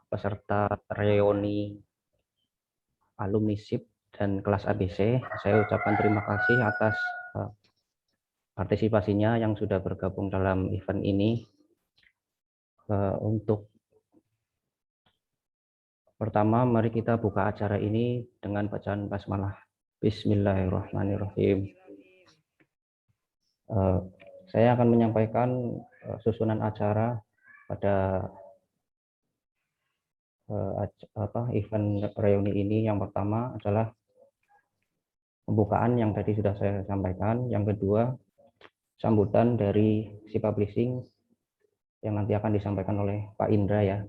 peserta reuni alumni SIP dan kelas ABC. Saya ucapkan terima kasih atas partisipasinya yang sudah bergabung dalam event ini. Untuk pertama, mari kita buka acara ini dengan bacaan basmalah. Bismillahirrahmanirrahim. Saya akan menyampaikan susunan acara pada event reuni ini. Yang pertama adalah pembukaan yang tadi sudah saya sampaikan. Yang kedua, sambutan dari si publishing yang nanti akan disampaikan oleh Pak Indra ya.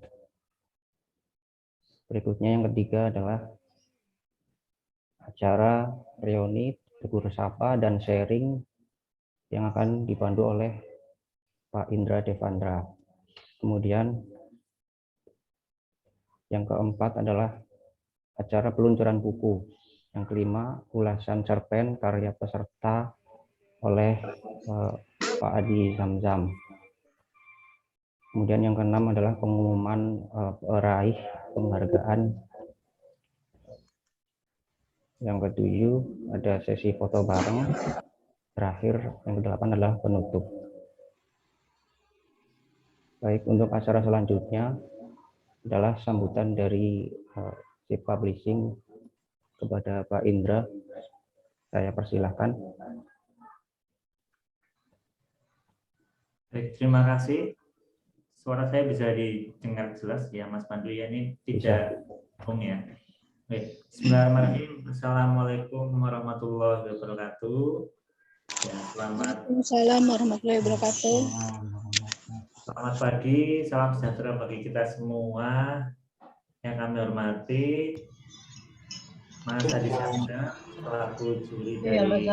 Berikutnya yang ketiga adalah acara reuni, tegur sapa dan sharing yang akan dipandu oleh Pak Indra Devandra. Kemudian yang keempat adalah acara peluncuran buku. Yang kelima, ulasan cerpen karya peserta oleh Pak Adi Zamzam. Kemudian yang keenam adalah pengumuman peraih penghargaan. Yang ketujuh ada sesi foto bareng. Terakhir yang kedelapan adalah penutup. Baik, untuk acara selanjutnya adalah sambutan dari SIP Publishing kepada Pak Indra. Saya persilahkan. Baik, terima kasih. Suara saya bisa didengar jelas ya, Mas Pandu ya, ini tidak bung ya. Baik, bismillahirrahmanirrahim. Assalamualaikum warahmatullahi wabarakatuh. Ya, Waalaikumsalam warahmatullahi wabarakatuh. Selamat pagi, salam sejahtera bagi kita semua. Yang kami hormati Mas Adi Zamzam selaku juri dari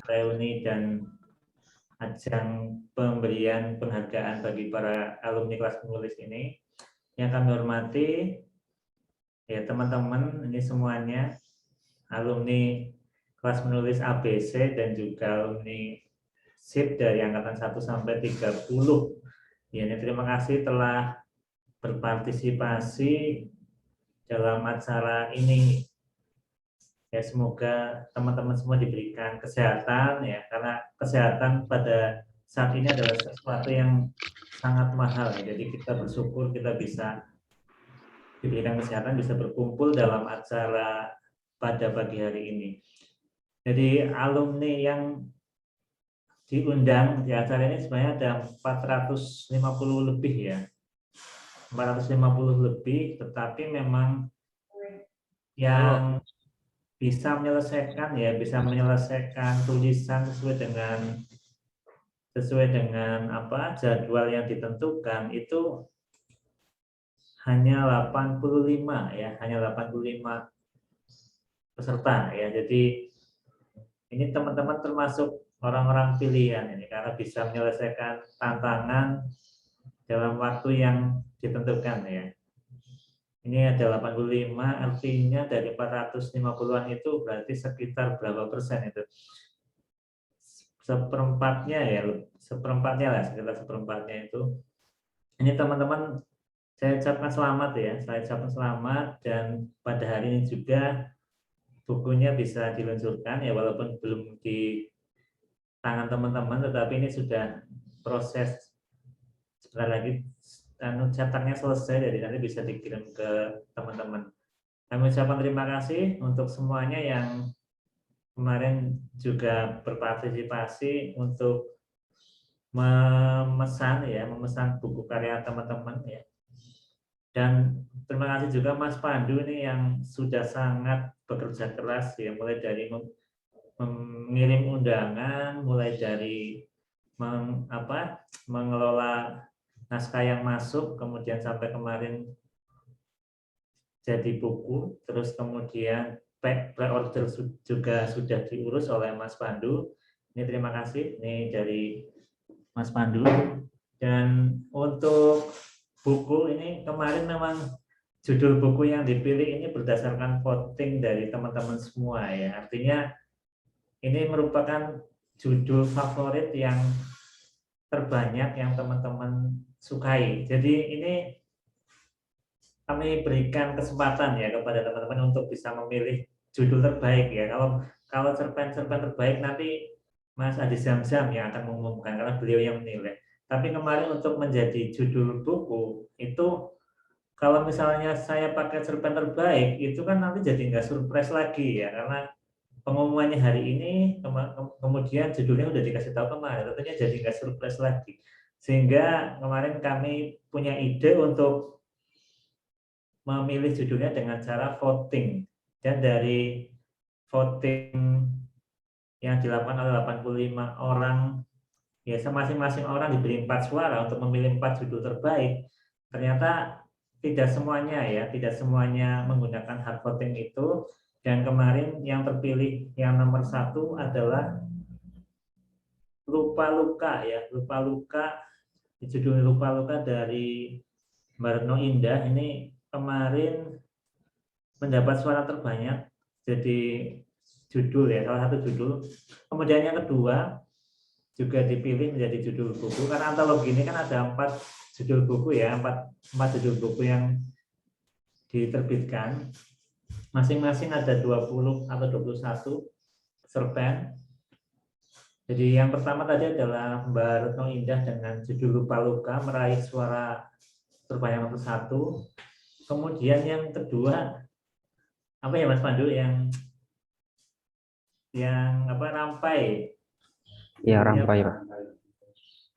reuni dan ajang pemberian penghargaan bagi para alumni kelas penulis ini. Yang kami hormati ya teman-teman, ini semuanya alumni kelas menulis ABC dan juga alumni SIP dari angkatan 1 sampai 30. Ya, ini terima kasih telah berpartisipasi dalam acara ini. Ya, semoga teman-teman semua diberikan kesehatan ya, karena kesehatan pada saat ini adalah sesuatu yang sangat mahal ya. Jadi kita bersyukur kita bisa diberikan kesehatan, bisa berkumpul dalam acara pada pagi hari ini. Jadi alumni yang diundang di acara ini sebenarnya ada 450 lebih ya. 450 lebih, tetapi memang yang bisa menyelesaikan ya, bisa menyelesaikan tulisan sesuai dengan apa jadwal yang ditentukan itu hanya 85 ya, hanya 85 peserta ya. Jadi ini teman-teman termasuk orang-orang pilihan ini karena bisa menyelesaikan tantangan dalam waktu yang ditentukan ya. Ini ada 85, artinya dari 450-an itu berarti sekitar berapa persen itu? Seperempatnya ya, seperempatnya lah, sekitar seperempatnya itu. Ini teman-teman, saya ucapkan selamat ya, saya ucapkan selamat, dan pada hari ini juga bukunya bisa diluncurkan ya, walaupun belum di tangan teman-teman, tetapi ini sudah proses sebentar lagi cetaknya selesai, jadi nanti bisa dikirim ke teman-teman. Kami ucapkan terima kasih untuk semuanya yang kemarin juga berpartisipasi untuk memesan buku karya teman-teman ya. Dan terima kasih juga Mas Pandu ini yang sudah sangat bekerja keras ya, mulai dari mengirim undangan, mulai dari mengelola naskah yang masuk, kemudian sampai kemarin jadi buku, terus kemudian pre-order juga sudah diurus oleh Mas Pandu. Ini terima kasih, ini dari Mas Pandu. Dan untuk buku ini kemarin memang judul buku yang dipilih ini berdasarkan voting dari teman-teman semua ya. Artinya ini merupakan judul favorit yang terbanyak yang teman-teman sukai. Jadi ini kami berikan kesempatan ya kepada teman-teman untuk bisa memilih judul terbaik ya. Kalau cerpen-cerpen terbaik nanti Mas Adi Zamzam yang akan mengumumkan karena beliau yang menilai. Tapi kemarin untuk menjadi judul buku itu kalau misalnya saya pakai cerpen terbaik itu kan nanti jadi nggak surprise lagi ya karena pengumumannya hari ini kemudian judulnya udah dikasih tahu kemarin tentunya jadi nggak surprise lagi sehingga kemarin kami punya ide untuk memilih judulnya dengan cara voting dan dari voting yang dilakukan oleh 85 orang ya masing-masing orang diberi 4 suara untuk memilih 4 judul terbaik ternyata tidak semuanya menggunakan hak voting itu dan kemarin yang terpilih yang nomor 1 adalah Lupa Luka ya judul Lupa Luka dari Mbak Retno Indah ini kemarin mendapat suara terbanyak jadi judul ya salah satu judul kemudian yang kedua juga dipilih menjadi judul buku karena antologi ini kan ada 4 judul buku ya 4 judul buku yang diterbitkan masing-masing ada 20 atau 21 cerpen. Jadi yang pertama tadi adalah Mbak Retno Indah dengan judul Lupa Luka meraih suara terbanyak nomor 1. Kemudian yang kedua apa ya Mas Pandu yang apa Rampai. Ya, Rampai, Pak.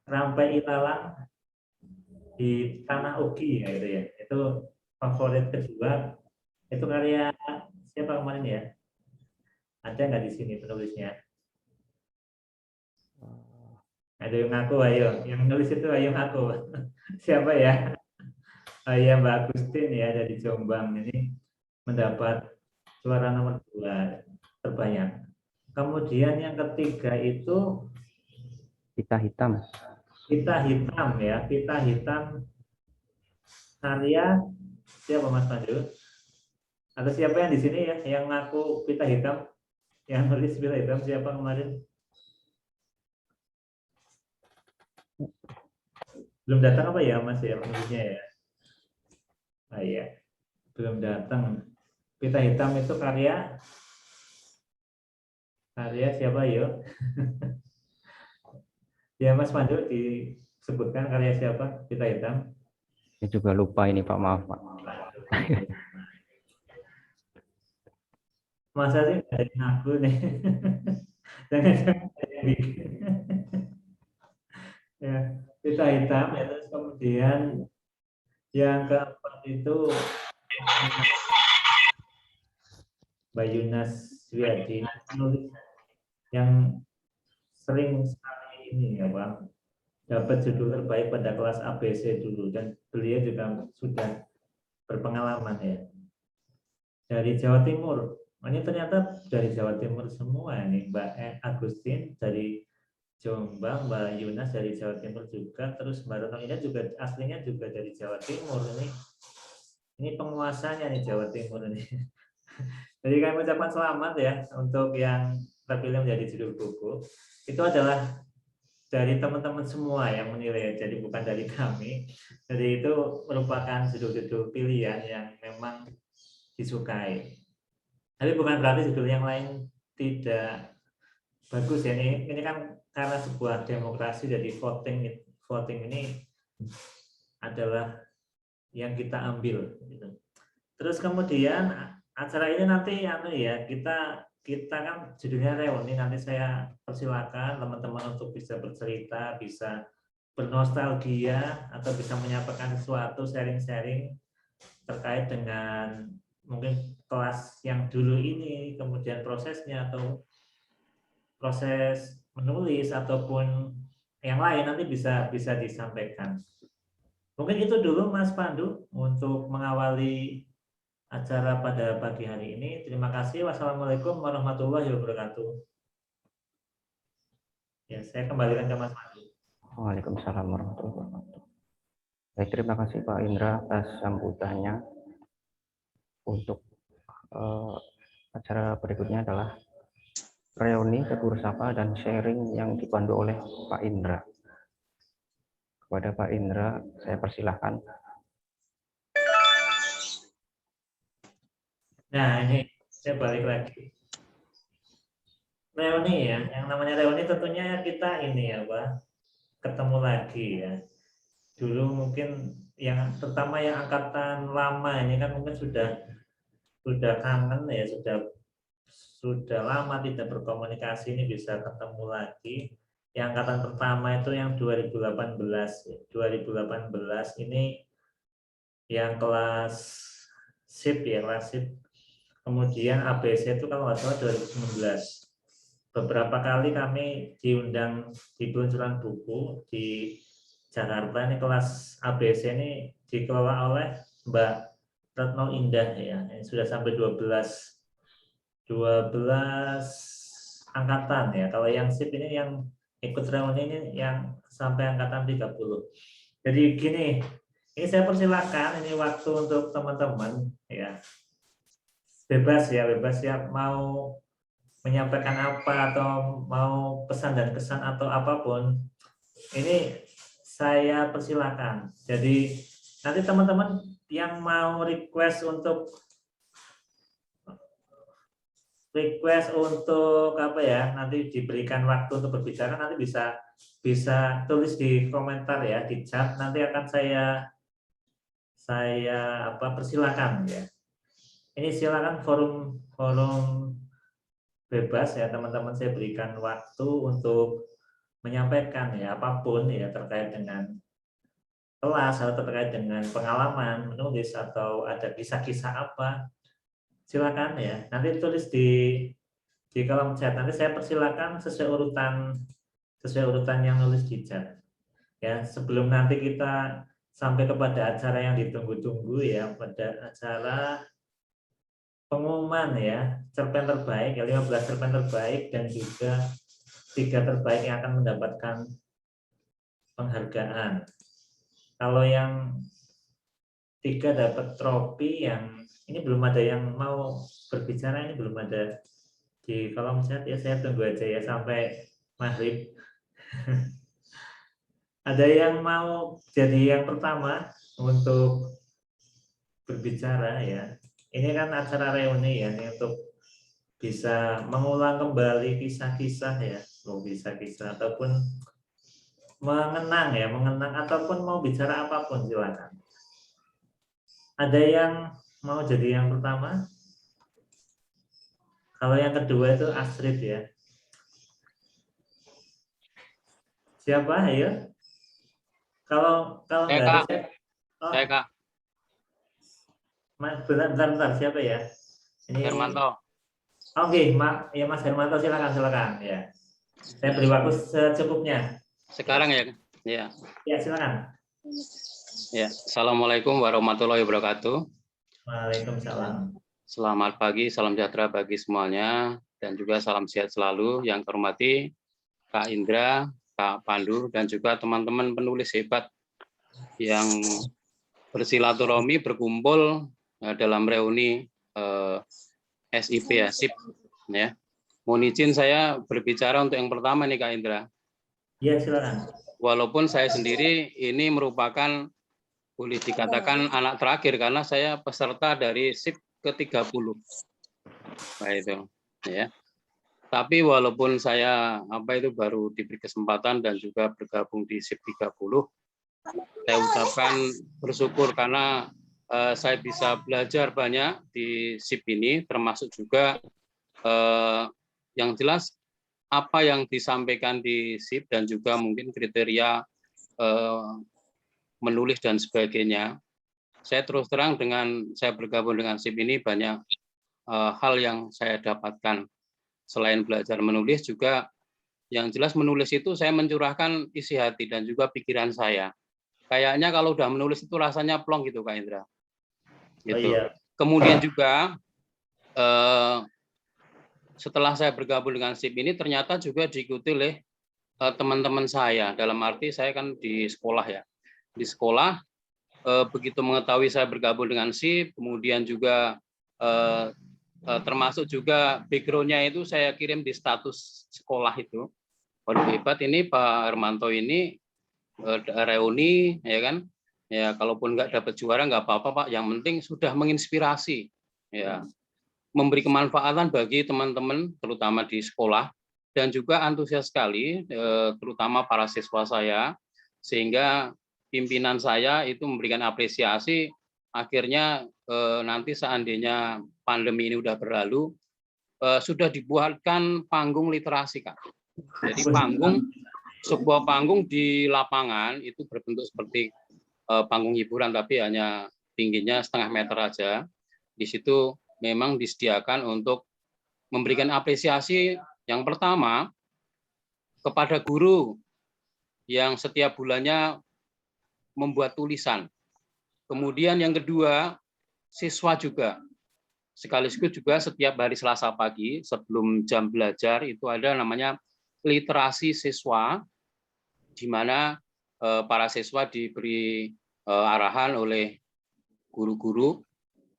Rampai Ilalang di Tanah Ugi ya itu ya. Itu favorit kedua. Itu karya siapa kemarin ya? Ada nggak di sini penulisnya? Ada yang ngaku, ayo. Yang nulis itu ayo ngaku. Siapa ya? Ya Mbak Agustin ya dari Jombang ini mendapat suara nomor 2 terbanyak. Kemudian yang ketiga itu Pita Hitam. Pita Hitam ya. Pita Hitam karya siapa Mas Pandu? Atau siapa yang di sini ya yang ngaku Pita Hitam? Yang nulis Pita Hitam siapa kemarin? Belum datang apa ya Mas ya penulisnya ya? Iya, belum datang. Pita Hitam itu karya siapa yuk? Ya Mas Pandu disebutkan karya siapa? Pita Hitam. Saya juga lupa ini Pak, maaf Pak. Masa sih dari aku nih. Jangan ya, Pita Hitam ya, terus kemudian yang keempat itu Mbak Yunas Wiadi penulis yang sering sekali ini ya Bang dapat judul terbaik pada kelas ABC dulu dan beliau juga sudah berpengalaman ya dari Jawa Timur. Ini ternyata dari Jawa Timur semua nih Mbak Agustin dari Jombang, Mbak Yunas dari Jawa Timur juga, terus Mbak Retno Indah juga aslinya juga dari Jawa Timur ini penguasanya nih Jawa Timur ini. Jadi kami ucapkan selamat ya untuk yang terpilih menjadi judul buku. Itu adalah dari teman-teman semua yang menilai, jadi bukan dari kami. Jadi itu merupakan judul-judul pilihan yang memang disukai. Tapi bukan berarti judul yang lain tidak bagus ya. Ini kan karena sebuah demokrasi, jadi voting ini adalah yang kita ambil. Terus kemudian acara ini nanti ya kita kan judulnya reuni, nanti saya persilakan teman-teman untuk bisa bercerita, bisa bernostalgia atau bisa menyampaikan sesuatu, sharing-sharing terkait dengan mungkin kelas yang dulu ini, kemudian prosesnya atau proses menulis ataupun yang lain nanti bisa disampaikan. Mungkin itu dulu Mas Pandu untuk mengawali acara pada pagi hari ini. Terima kasih. Wassalamualaikum warahmatullahi wabarakatuh. Ya, saya kembalikan ke Mas Pandu. Waalaikumsalam warahmatullahi wabarakatuh. Baik, terima kasih Pak Indra atas sambutannya. Untuk acara berikutnya adalah reuni, tegur sapa, dan sharing yang dipandu oleh Pak Indra. kepada Pak Indra, saya persilahkan. Nah, ini saya balik lagi. Reuni ya, yang namanya reuni tentunya kita ini ya, Pak, ketemu lagi ya. Dulu mungkin yang terutama yang angkatan lama ini kan mungkin sudah kangen ya, sudah lama tidak berkomunikasi, ini bisa ketemu lagi. Yang angkatan pertama itu yang 2018 ya. 2018 ini yang kelas SIP ya, kelas SIP. Kemudian ABC itu kalau nggak salah 2019. Beberapa kali kami diundang di peluncuran buku di Jakarta. Ini kelas ABC ini dikelola oleh Mbak Retno Indah ya. Ini sudah sampai 12 angkatan ya. Kalau yang SIP ini yang ikut reuni ini yang sampai angkatan 30. Jadi gini, ini saya persilakan, ini waktu untuk teman-teman ya. Bebas ya mau menyampaikan apa atau mau pesan dan kesan atau apapun. Ini saya persilakan. Jadi nanti teman-teman yang mau request untuk apa ya, nanti diberikan waktu untuk berbicara, nanti bisa tulis di komentar ya, di chat, nanti akan saya persilakan ya. Ini silakan forum bebas ya teman-teman, saya berikan waktu untuk menyampaikan ya apapun ya terkait dengan kelas atau terkait dengan pengalaman menulis atau ada kisah-kisah apa. Silakan ya, nanti tulis di kolom chat. Nanti saya persilakan sesuai urutan yang nulis di chat. Ya, sebelum nanti kita sampai kepada acara yang ditunggu-tunggu ya, pada acara pengumuman ya, cerpen terbaik, ya 15 cerpen terbaik dan juga 3 terbaik yang akan mendapatkan penghargaan. Kalau yang 3 dapat trofi, yang ini belum ada yang mau berbicara, ini belum ada di kolom chat ya, saya tunggu aja ya sampai maghrib. Ada yang mau jadi yang pertama untuk berbicara ya. Ini kan acara reuni ya, ini untuk bisa mengulang kembali kisah-kisah ya, mau kisah-kisah ataupun mengenang ataupun mau bicara apapun silakan. Ada yang mau jadi yang pertama? Kalau yang kedua itu Astrid ya. Siapa ya? Kalau nggak ada Saya Kak. Bentar, siapa ya? Ini Hermanto. Oke, ya Mas Hermanto, silakan ya. Saya beri waktu secukupnya. Sekarang ya. Ya. Ya, silakan. Ya. Assalamualaikum warahmatullahi wabarakatuh. Waalaikumsalam. Selamat pagi, salam sejahtera bagi semuanya dan juga salam sehat selalu. Yang hormati Kak Indra, Kak Pandu dan juga teman-teman penulis hebat yang bersilaturahmi berkumpul dalam reuni SIP ya, SIP ya. Mohon izin saya berbicara untuk yang pertama nih Kak Indra. Iya, silakan. Walaupun saya sendiri ini merupakan boleh dikatakan anak terakhir karena saya peserta dari SIP ke-30. Nah itu ya. Tapi walaupun saya baru diberi kesempatan dan juga bergabung di SIP 30, saya ucapkan bersyukur karena saya bisa belajar banyak di SIP ini, termasuk juga yang jelas apa yang disampaikan di SIP dan juga mungkin kriteria menulis dan sebagainya. Saya terus terang dengan saya bergabung dengan SIP ini banyak hal yang saya dapatkan. Selain belajar menulis juga yang jelas menulis itu saya mencurahkan isi hati dan juga pikiran saya. Kayaknya kalau udah menulis itu rasanya plong gitu Kak Indra. Gitu. Oh, iya. Kemudian juga setelah saya bergabung dengan SIP ini ternyata juga diikuti oleh teman-teman saya. Dalam arti saya kan di sekolah ya. Di sekolah begitu mengetahui saya bergabung dengan SIP, kemudian juga termasuk juga background-nya itu saya kirim di status sekolah itu. Waduh hebat ini Pak Hermanto ini reuni, ya kan? Ya, kalaupun nggak dapat juara nggak apa-apa, Pak. Yang penting sudah menginspirasi, ya, memberi kemanfaatan bagi teman-teman, terutama di sekolah, dan juga antusias sekali, terutama para siswa saya, sehingga pimpinan saya itu memberikan apresiasi. Akhirnya nanti seandainya pandemi ini udah berlalu, sudah dibuatkan panggung literasi, Kak. Jadi sebuah panggung di lapangan itu berbentuk seperti panggung hiburan, tapi hanya tingginya setengah meter aja. Di situ memang disediakan untuk memberikan apresiasi yang pertama kepada guru yang setiap bulannya membuat tulisan. Kemudian yang kedua, siswa juga. Sekaligus juga setiap hari Selasa pagi sebelum jam belajar itu ada namanya literasi siswa, di mana para siswa diberi arahan oleh guru-guru,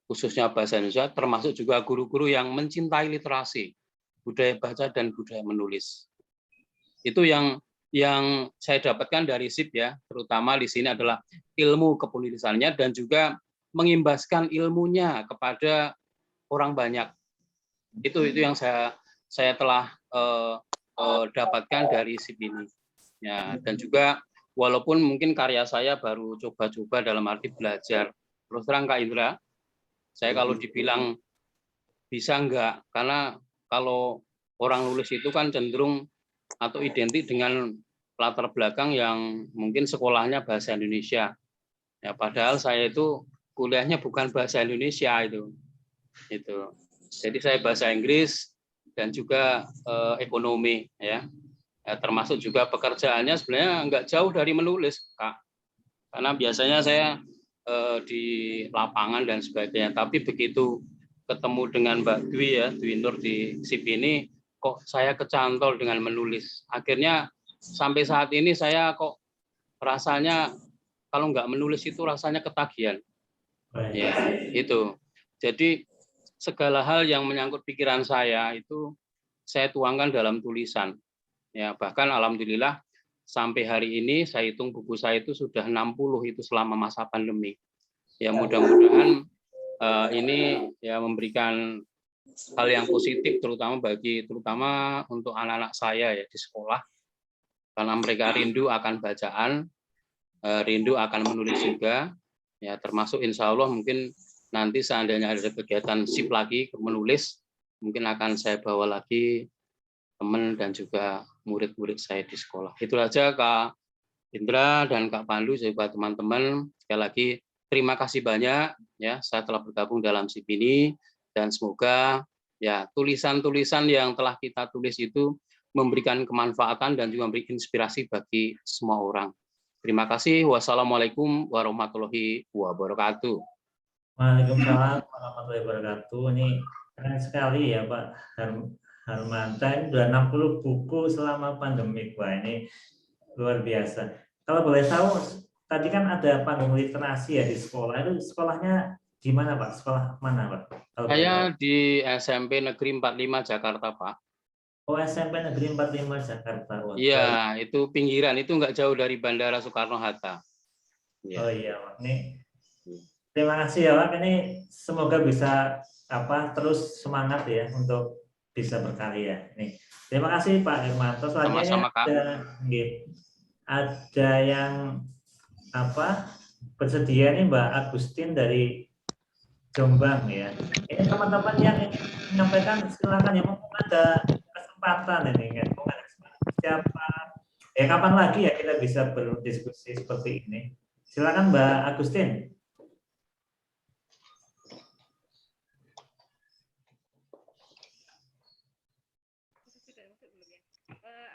khususnya bahasa Indonesia, termasuk juga guru-guru yang mencintai literasi, budaya baca dan budaya menulis. Itu yang saya dapatkan dari SIP ya, terutama di sini adalah ilmu kepenulisannya dan juga mengimbaskan ilmunya kepada orang banyak. Itu yang saya telah dapatkan dari SIP ini. Ya, dan juga walaupun mungkin karya saya baru coba-coba dalam arti belajar. Terus terang Kak Indra, saya kalau dibilang bisa enggak, karena kalau orang nulis itu kan cenderung atau identik dengan latar belakang yang mungkin sekolahnya bahasa Indonesia. Ya, padahal saya itu kuliahnya bukan bahasa Indonesia itu. Jadi saya bahasa Inggris dan juga ekonomi, ya. Termasuk juga pekerjaannya sebenarnya nggak jauh dari menulis, Kak. Karena biasanya saya di lapangan dan sebagainya. Tapi begitu ketemu dengan Mbak Dwi ya, Dwi Nur di SIP ini, kok saya kecantol dengan menulis. Akhirnya sampai saat ini saya kok rasanya kalau nggak menulis itu rasanya ketagihan. Ya, itu. Jadi segala hal yang menyangkut pikiran saya itu saya tuangkan dalam tulisan. Ya, bahkan alhamdulillah sampai hari ini saya hitung buku saya itu sudah 60 itu selama masa pandemi. Ya, mudah-mudahan ini ya memberikan hal yang positif terutama untuk anak-anak saya ya di sekolah, karena mereka rindu akan bacaan, rindu akan menulis juga. Ya, termasuk insya Allah mungkin nanti seandainya ada kegiatan SIP lagi menulis, mungkin akan saya bawa lagi teman dan juga murid-murid saya di sekolah. Itu aja Kak Indra dan Kak Pandu, juga teman-teman. Sekali lagi terima kasih banyak ya, saya telah bergabung dalam SIP ini, dan semoga ya tulisan-tulisan yang telah kita tulis itu memberikan kemanfaatan dan juga memberi inspirasi bagi semua orang. Terima kasih. Wassalamualaikum warahmatullahi wabarakatuh. Waalaikumsalam warahmatullahi wabarakatuh. Ini keren sekali ya Pak Harmanta, ini sudah 60 buku selama pandemi. Wah, ini luar biasa. Kalau boleh tahu, tadi kan ada panggung literasi ya di sekolah. Itu sekolahnya gimana Pak? Sekolah mana Pak? Kalau saya di SMP Negeri 45 Jakarta, Pak. Oh, SMP Negeri 45 Jakarta. Iya, itu pinggiran, itu nggak jauh dari Bandara Soekarno-Hatta. Ya. Oh iya, Pak. Ini terima kasih ya Pak. Ini semoga bisa terus semangat ya untuk bisa berkarya. Nih, terima kasih Pak Hermanto. Selanjutnya ada yang bersedia nih Mbak Agustin dari Jombang ya. Ini teman-teman yang ingin menyampaikan silakan ya, mumpung ada kesempatan ini kan. Siapa? Ya kapan lagi ya kita bisa berdiskusi seperti ini. Silakan Mbak Agustin.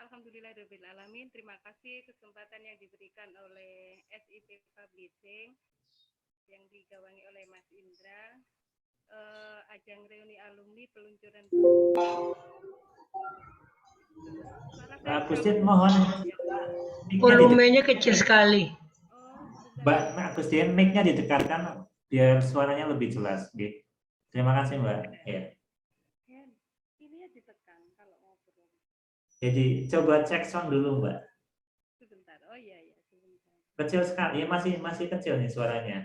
Alhamdulillahirrahmanirrahim. Terima kasih kesempatan yang diberikan oleh SIP Publishing yang digawangi oleh Mas Indra. Ajang reuni alumni peluncuran. Mbak Agustin mohon volumenya kecil sekali. Mbak Agustin, mic-nya didekatkan biar suaranya lebih jelas. Terima kasih Mbak. Ya. Jadi coba cek sound dulu Mbak. Sebentar. Oh iya, sebentar. Kecil sekali, masih kecil nih suaranya.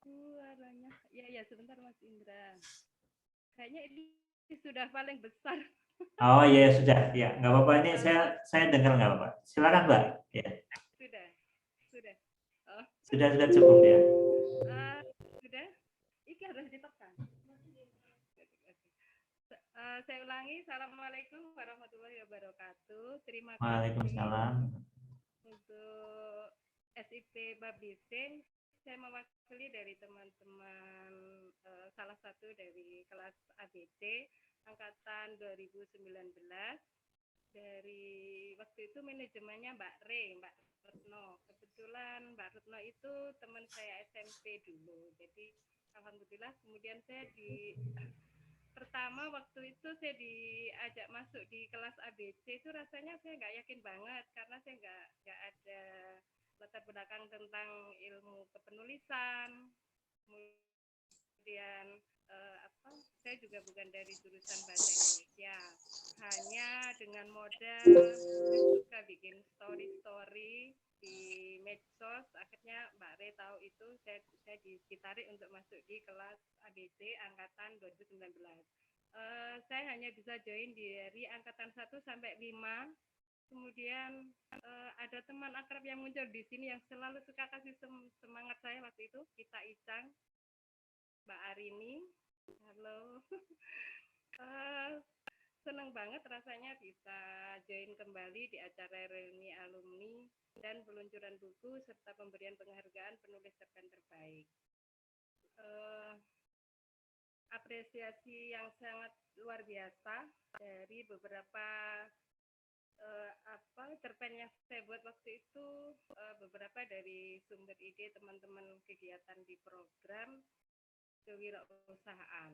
Suaranya, ya sebentar Mas Indra. Kayaknya ini sudah paling besar. Oh iya sudah, ya nggak apa-apa, ini saya dengar nggak apa-apa. Silakan Mbak. Ya. Sudah. Oh, Sudah cukup ya. sudah. Ini harus ditekan. Saya ulangi. Assalamualaikum warahmatullahi wabarakatuh. Terima kasih Waalaikumsalam. untuk SIP Publishing. Saya mewakili dari teman-teman salah satu dari kelas ABC angkatan 2019. Dari waktu itu manajemennya Mbak Retno. Kebetulan Mbak Retno itu teman saya SMP dulu. Jadi alhamdulillah kemudian saya pertama waktu itu saya diajak masuk di kelas ABC itu rasanya saya nggak yakin banget karena saya nggak ada latar belakang tentang ilmu kepenulisan, kemudian saya juga bukan dari jurusan bahasa Indonesia, hanya dengan modal saya suka bikin story di medsos. Akhirnya Mbak Re tahu itu, saya ditarik untuk masuk di kelas ABC angkatan 2019. Saya hanya bisa join dari angkatan 1 sampai 5. Kemudian ada teman akrab yang muncul di sini yang selalu suka kasih semangat saya waktu itu, Kita Icang, Mbak Arini. Halo. Senang banget rasanya bisa join kembali di acara reuni alumni dan peluncuran buku serta pemberian penghargaan penulis cerpen terbaik. Apresiasi yang sangat luar biasa dari beberapa cerpen yang saya buat waktu itu, beberapa dari sumber ide teman-teman kegiatan di program kewirausahaan.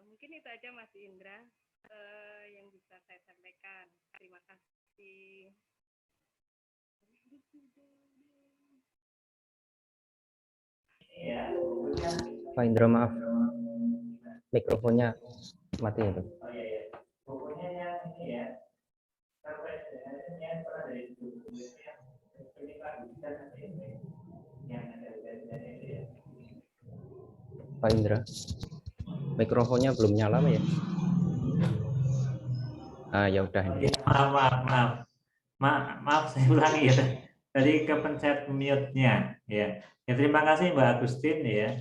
Mungkin itu aja Mas Indra yang bisa saya sampaikan. Terima kasih. Pak Indra, maaf, mikrofonnya mati itu. Pak Indra, mikrofonnya belum nyala ya? Ya udah ini. Maaf saya ulangi ya. Tadi kepencet mute-nya ya. Ya terima kasih Mbak Agustin ya.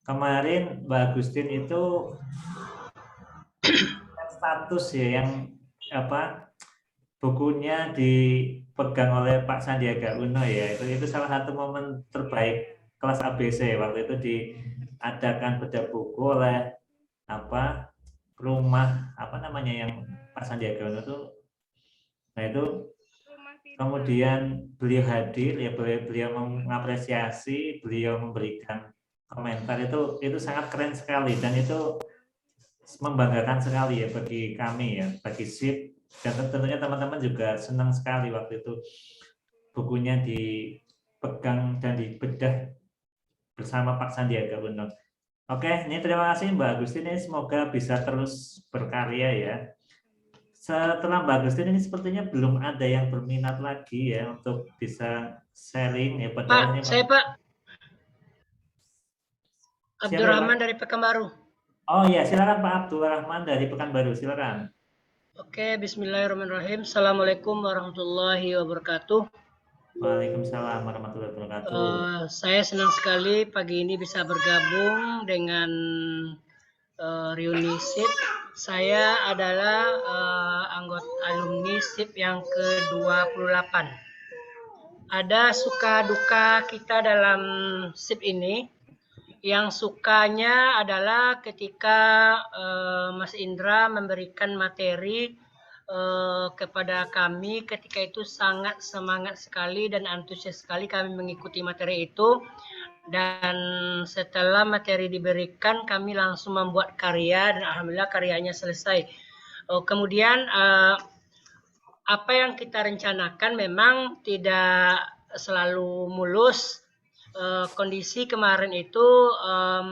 Kemarin Mbak Agustin itu status ya yang bukunya dipegang oleh Pak Sandiaga Uno ya. Itu salah satu momen terbaik kelas ABC waktu itu diadakan bedah buku oleh rumah namanya yang Pak Sandiaga Uno itu. Nah itu kemudian beliau hadir ya, beliau mengapresiasi, beliau memberikan komentar, itu sangat keren sekali dan itu membanggakan sekali ya bagi kami ya, bagi SIP, dan tentunya teman-teman juga senang sekali waktu itu bukunya dipegang dan dibedah bersama Pak Sandiaga Uno. Oke, ini terima kasih Mbak Agustin, ini semoga bisa terus berkarya ya. Setelah Mbak Agustin ini sepertinya belum ada yang berminat lagi ya untuk bisa sharing ya. Pak, saya Pak Abdurrahman dari Pekanbaru. Oh iya, silakan Pak Abdurrahman dari Pekanbaru, silakan. Oke, bismillahirrahmanirrahim. Assalamualaikum warahmatullahi wabarakatuh. Waalaikumsalam warahmatullahi wabarakatuh. Saya senang sekali pagi ini bisa bergabung dengan reuni SIP. Saya adalah anggota alumni SIP yang ke-28. Ada suka duka kita dalam SIP ini. Yang sukanya adalah ketika Mas Indra memberikan materi kepada kami, ketika itu sangat semangat sekali dan antusias sekali kami mengikuti materi itu. Dan setelah materi diberikan, kami langsung membuat karya dan alhamdulillah karyanya selesai. Kemudian apa yang kita rencanakan memang tidak selalu mulus. Kondisi kemarin itu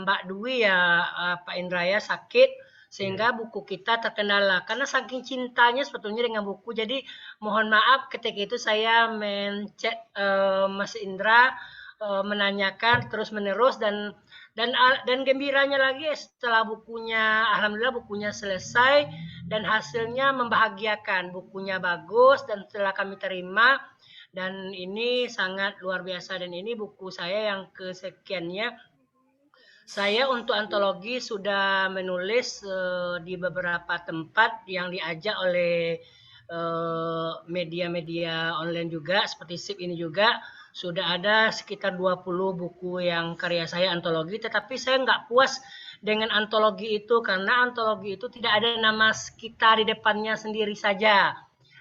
Mbak Dwi ya Pak Indraya sakit sehingga buku kita terkendala karena saking cintanya sebetulnya dengan buku. Jadi mohon maaf ketika itu saya mencet Mas Indra, menanyakan terus menerus, dan gembiranya lagi setelah bukunya, alhamdulillah bukunya selesai dan hasilnya membahagiakan. Bukunya bagus dan setelah kami terima, dan ini sangat luar biasa, dan ini buku saya yang kesekiannya. Saya untuk antologi sudah menulis di beberapa tempat yang diajak oleh media-media online juga, seperti SIP ini juga. Sudah ada sekitar 20 buku yang karya saya antologi, tetapi saya nggak puas dengan antologi itu karena antologi itu tidak ada nama kita di depannya sendiri saja.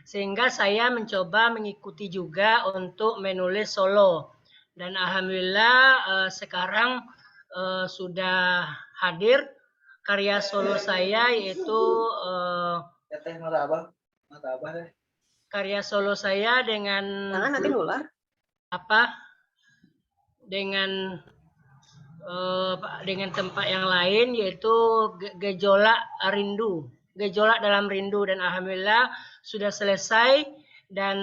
Sehingga saya mencoba mengikuti juga untuk menulis solo. Dan alhamdulillah sekarang sudah hadir karya solo saya, yaitu karya solo saya dengan dengan tempat yang lain, yaitu Gejolak Rindu, Gejolak dalam Rindu, dan alhamdulillah sudah selesai, dan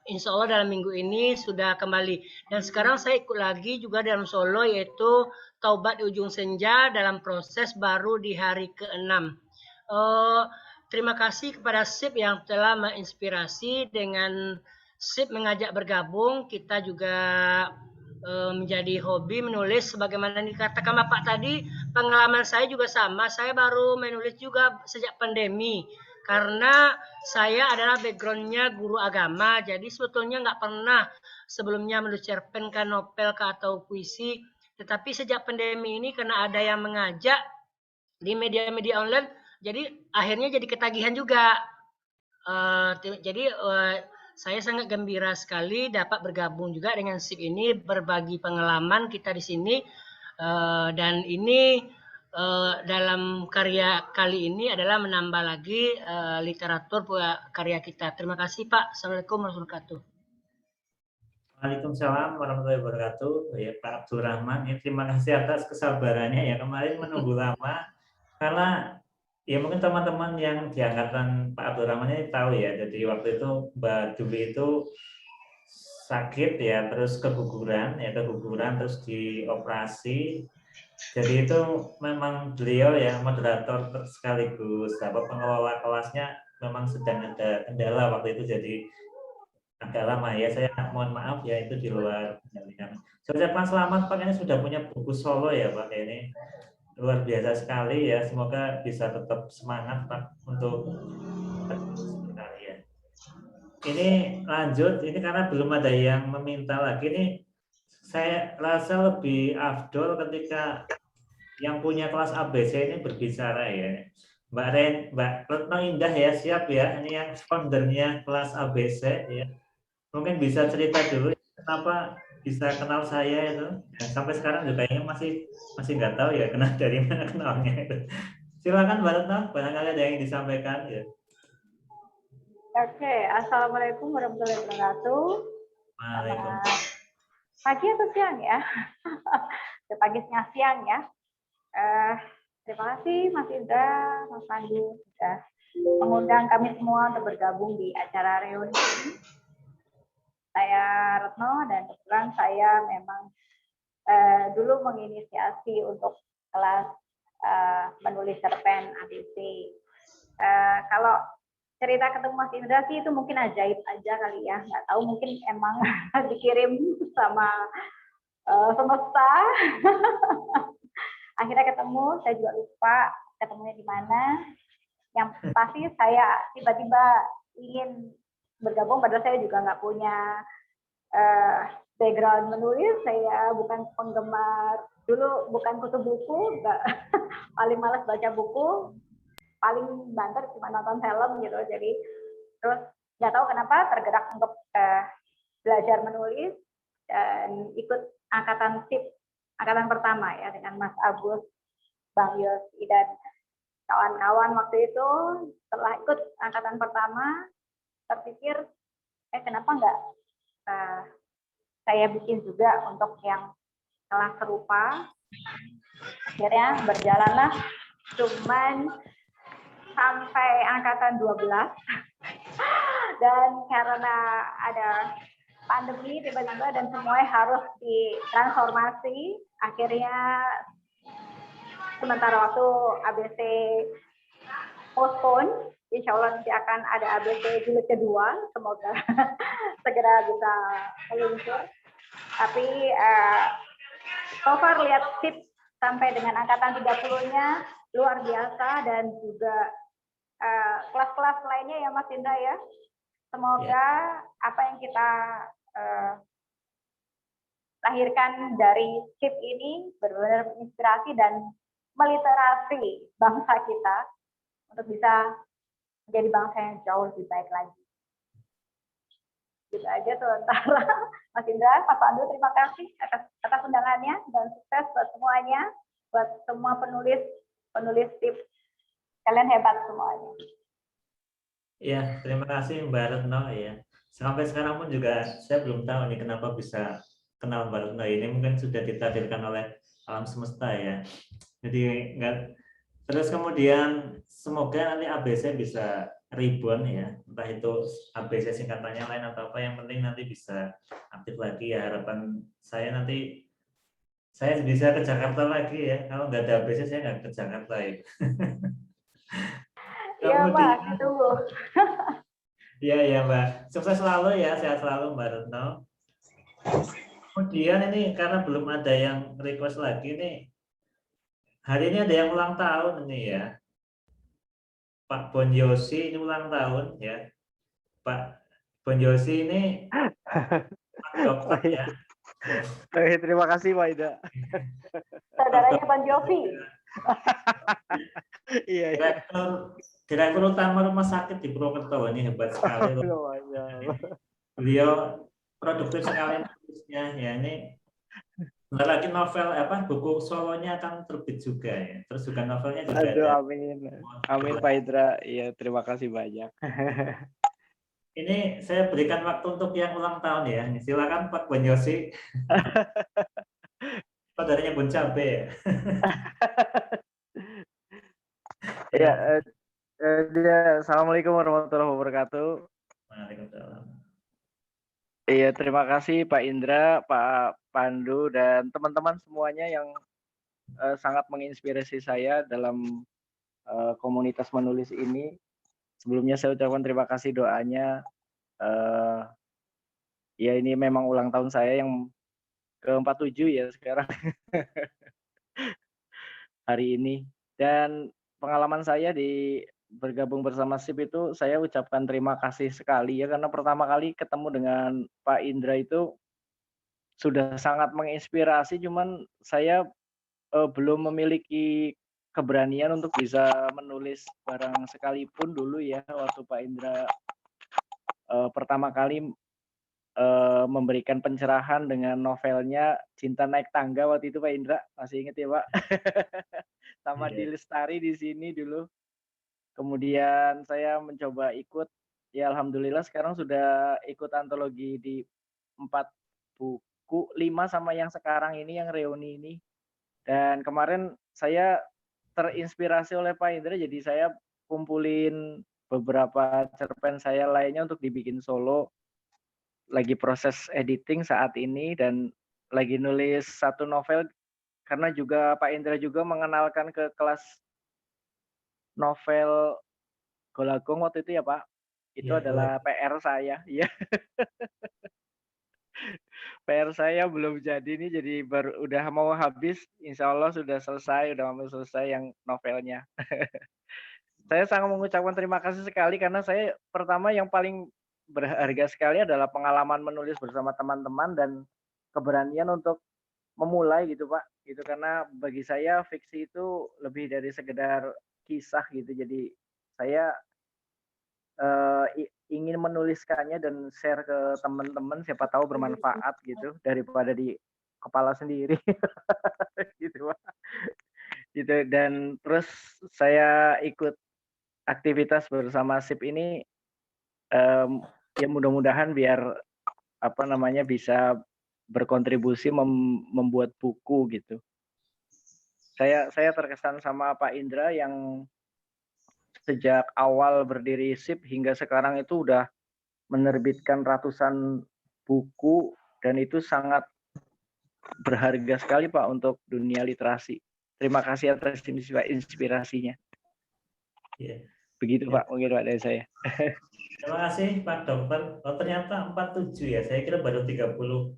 insya Allah dalam minggu ini sudah kembali. Dan sekarang saya ikut lagi juga dalam solo, yaitu Taubat di Ujung Senja, dalam proses baru di hari ke-6. Terima kasih kepada SIP yang telah menginspirasi. Dengan SIP mengajak bergabung, kita juga menjadi hobi menulis. Sebagaimana dikatakan Bapak tadi, pengalaman saya juga sama. Saya baru menulis juga sejak pandemi, karena saya adalah backgroundnya guru agama. Jadi sebetulnya nggak pernah sebelumnya menulis cerpen, novel, atau puisi. Tetapi sejak pandemi ini, karena ada yang mengajak di media-media online, jadi akhirnya jadi ketagihan juga. Saya sangat gembira sekali dapat bergabung juga dengan SIP ini, berbagi pengalaman kita di sini. Dan ini dalam karya kali ini adalah menambah lagi literatur karya kita. Terima kasih Pak. Assalamualaikum warahmatullahi wabarakatuh. Waalaikumsalam warahmatullahi wabarakatuh. Ya, Pak Abdul Rahman, ya, terima kasih atas kesabarannya ya, kemarin menunggu lama karena ya mungkin teman-teman yang di angkatan Pak Abdul Rahman ini tahu ya. Jadi waktu itu Mbak Dwi itu sakit ya, terus keguguran terus dioperasi. Jadi itu memang beliau ya moderator sekaligus pengelola kelasnya memang sedang ada kendala waktu itu, jadi agak lama ya, saya mohon maaf ya, itu di luar kendali kami. Saya ucapkan selamat Pak, ini sudah punya buku solo ya Pak, ini luar biasa sekali ya, semoga bisa tetap semangat Pak untuk ya. Ini lanjut, ini karena belum ada yang meminta lagi, ini saya rasa lebih afdol ketika yang punya kelas ABC ini berbicara ya. Mbak Retno Indah ya, siap ya, ini yang foundernya kelas ABC ya. Mungkin bisa cerita dulu kenapa bisa kenal saya itu. Ya, sampai sekarang juga kayaknya masih nggak tahu ya kenal dari mana kenalnya itu. Silakan Mbak Retno, barangkali ada yang disampaikan ya. Oke, assalamualaikum warahmatullahi wabarakatuh. Waalaikumsalam. Pagi atau siang ya? Pagi siang ya. Terima kasih Mas Indra, Mas Pandu sudah mengundang kami semua untuk bergabung di acara reuni ini. Saya Retno, dan kebetulan saya memang dulu menginisiasi untuk kelas menulis cerpen ABC. Kalau cerita ketemu Mas Indra sih itu mungkin ajaib aja kali ya, nggak tahu, mungkin emang dikirim sama semesta. Akhirnya ketemu, saya juga lupa ketemunya di mana. Yang pasti saya tiba-tiba ingin bergabung, padahal saya juga nggak punya background menulis, saya bukan penggemar, dulu bukan kutu buku, paling malas baca buku, paling banter cuma nonton film gitu. Jadi terus nggak tahu kenapa tergerak untuk belajar menulis dan ikut angkatan SIP, angkatan pertama ya, dengan Mas Agus, Bang Yosi dan kawan-kawan waktu itu. Setelah ikut angkatan pertama, terpikir kenapa nggak saya bikin juga untuk yang kelas serupa. Akhirnya berjalanlah cuman sampai angkatan 12 dan karena ada pandemi tiba-tiba dan semuanya harus ditransformasi, akhirnya sementara waktu ABC postpone, insya Allah nanti akan ada ABC jilid kedua, semoga segera bisa meluncur. Tapi so far lihat SIP sampai dengan angkatan 30-nya luar biasa, dan juga kelas-kelas lainnya ya Mas Indra ya. Semoga apa yang kita lahirkan dari SIP ini benar-benar menginspirasi dan meliterasi bangsa kita untuk bisa menjadi bangsa yang jauh lebih baik lagi. Gitu aja sementara. Mas Indra, Mas Pandu, terima kasih atas undangannya dan sukses buat semuanya, buat semua penulis SIP. Kalian hebat semuanya. Ya, terima kasih Mbak Retno ya. Sampai sekarang pun juga saya belum tahu nih kenapa bisa kenal Mbak Retno ini, mungkin sudah ditakdirkan oleh alam semesta ya. Jadi enggak. Terus kemudian semoga nanti ABC bisa ribbon ya, entah itu ABC singkatannya lain atau apa, yang penting nanti bisa aktif lagi ya. Harapan saya nanti saya bisa ke Jakarta lagi ya. Kalau nggak ada ABC saya nggak ke Jakarta ya. Iya Mbak, ditunggu. Iya Mbak, sukses selalu ya, sehat selalu Mbak Retno. Kemudian ini karena belum ada yang request lagi nih, hari ini ada yang ulang tahun ini ya, Pak Bon Yosi ini ulang tahun ya. Pak Bon Yosi ini Pak dokter ya. Terima kasih Pak Ida. Saudaranya Bang Jovi. Iya. Direktur utama rumah sakit di Purwokerto, ini hebat sekali. Beliau produktif sekali nulisnya ya. Ini bentar lagi novel buku solonya akan terbit juga ya. Terus juga novelnya juga Aduh, ada. Amin Pak Indra. Iya, terima kasih banyak. Ini saya berikan waktu untuk yang ulang tahun ya. Silakan Pak Bon Yosi. Saudaranya Bon Cabe ya. Ya, Assalamualaikum warahmatullahi wabarakatuh. Waalaikumsalam. Iya, terima kasih Pak Indra, Pak Pandu, dan teman-teman semuanya yang sangat menginspirasi saya dalam komunitas menulis ini. Sebelumnya saya ucapkan terima kasih doanya. Ya, ini memang ulang tahun saya yang ke-47 ya sekarang. Hari ini. Dan pengalaman saya bergabung bersama SIP itu, saya ucapkan terima kasih sekali ya, karena pertama kali ketemu dengan Pak Indra itu sudah sangat menginspirasi, cuman saya belum memiliki keberanian untuk bisa menulis barang sekalipun dulu ya, waktu Pak Indra pertama kali memberikan pencerahan dengan novelnya Cinta Naik Tangga waktu itu Pak Indra, masih ingat ya Pak? Sama di Lestari di sini dulu. Kemudian saya mencoba ikut, ya alhamdulillah sekarang sudah ikut antologi di 4 buku, 5 sama yang sekarang ini, yang reuni ini. Dan kemarin saya terinspirasi oleh Pak Indra, jadi saya kumpulin beberapa cerpen saya lainnya untuk dibikin solo. Lagi proses editing saat ini dan lagi nulis satu novel, karena juga Pak Indra juga mengenalkan ke kelas novel Golagong waktu itu ya Pak. Itu adalah PR saya, ya. PR saya belum jadi nih, jadi udah mau habis, insya Allah sudah selesai, udah mau selesai yang novelnya. Saya sangat mengucapkan terima kasih sekali, karena saya pertama yang paling berharga sekali adalah pengalaman menulis bersama teman-teman dan keberanian untuk memulai gitu Pak. Gitu, karena bagi saya fiksi itu lebih dari sekedar kisah gitu. Jadi saya ingin menuliskannya dan share ke teman-teman, siapa tahu bermanfaat gitu, daripada di kepala sendiri. Gitu Pak. Gitu, dan terus saya ikut aktivitas bersama SIP ini, ya mudah-mudahan biar bisa berkontribusi membuat buku gitu. Saya terkesan sama Pak Indra yang sejak awal berdiri SIP hingga sekarang itu udah menerbitkan ratusan buku dan itu sangat berharga sekali Pak untuk dunia literasi. Terima kasih atas inspirasinya. Ya. Begitu Ya. Pak, mungkin Pak dari saya. Terima kasih Pak Dokter. Oh ternyata 47 ya. Saya kira baru 31.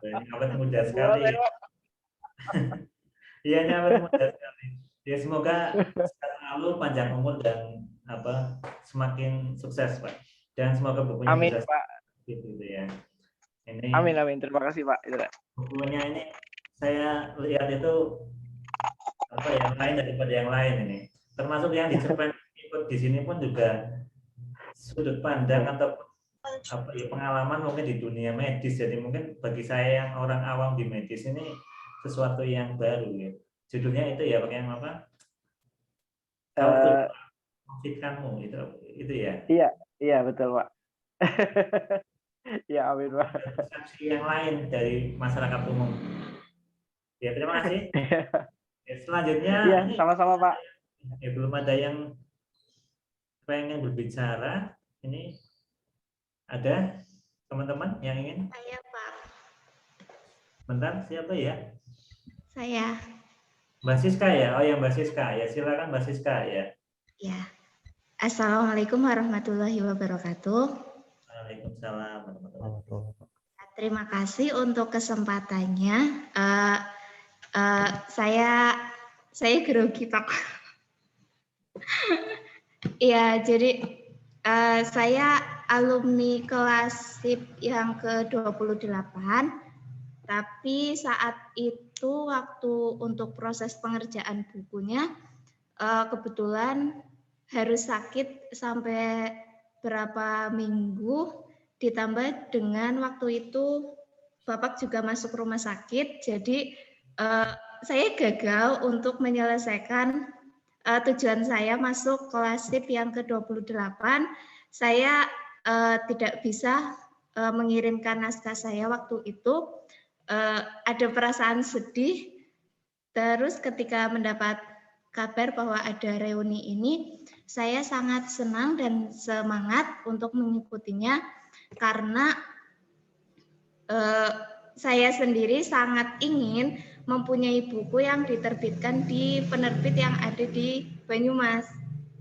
Ini awet muda sekali. Iya, ini awet muda sekali. Ya semoga selalu panjang umur dan semakin sukses Pak. Dan semoga bukunya Amin bisa Pak. gitu ya. Ini Amin amin. Terima kasih Pak. bukunya ini saya lihat itu yang lain daripada yang lain ini. Termasuk yang dicerpen ikut di sini pun juga sudut pandang atau pengalaman mungkin di dunia medis. Jadi mungkin bagi saya yang orang awam di medis ini sesuatu yang baru ya. Judulnya itu ya pakai yang apa? Kalau konflikkanmu itu ya. Iya betul Pak. Ya amin Pak. Saksi yang lain dari masyarakat umum. Ya terima kasih. Ya, selanjutnya. Iya sama-sama Pak. Ya, belum ada yang pengen berbicara. Ini ada teman-teman yang ingin? Saya Pak. Bentar, siapa ya? Saya. Mbak Siska ya? Oh ya Mbak Siska. Ya silakan Mbak Siska ya. Ya. Assalamualaikum warahmatullahi wabarakatuh. Waalaikumsalam warahmatullahi wabarakatuh. Terima kasih untuk kesempatannya. Saya grogi Pak. Ya, jadi saya alumni kelas SIP yang ke-28. Tapi saat itu waktu untuk proses pengerjaan bukunya kebetulan harus sakit sampai berapa minggu, ditambah dengan waktu itu Bapak juga masuk rumah sakit, jadi saya gagal untuk menyelesaikan tujuan saya masuk kelas SIP yang ke-28. Saya tidak bisa mengirimkan naskah saya waktu itu. Ada perasaan sedih, terus ketika mendapat kabar bahwa ada reuni ini, saya sangat senang dan semangat untuk mengikutinya karena saya sendiri sangat ingin mempunyai buku yang diterbitkan di penerbit yang ada di Banyumas,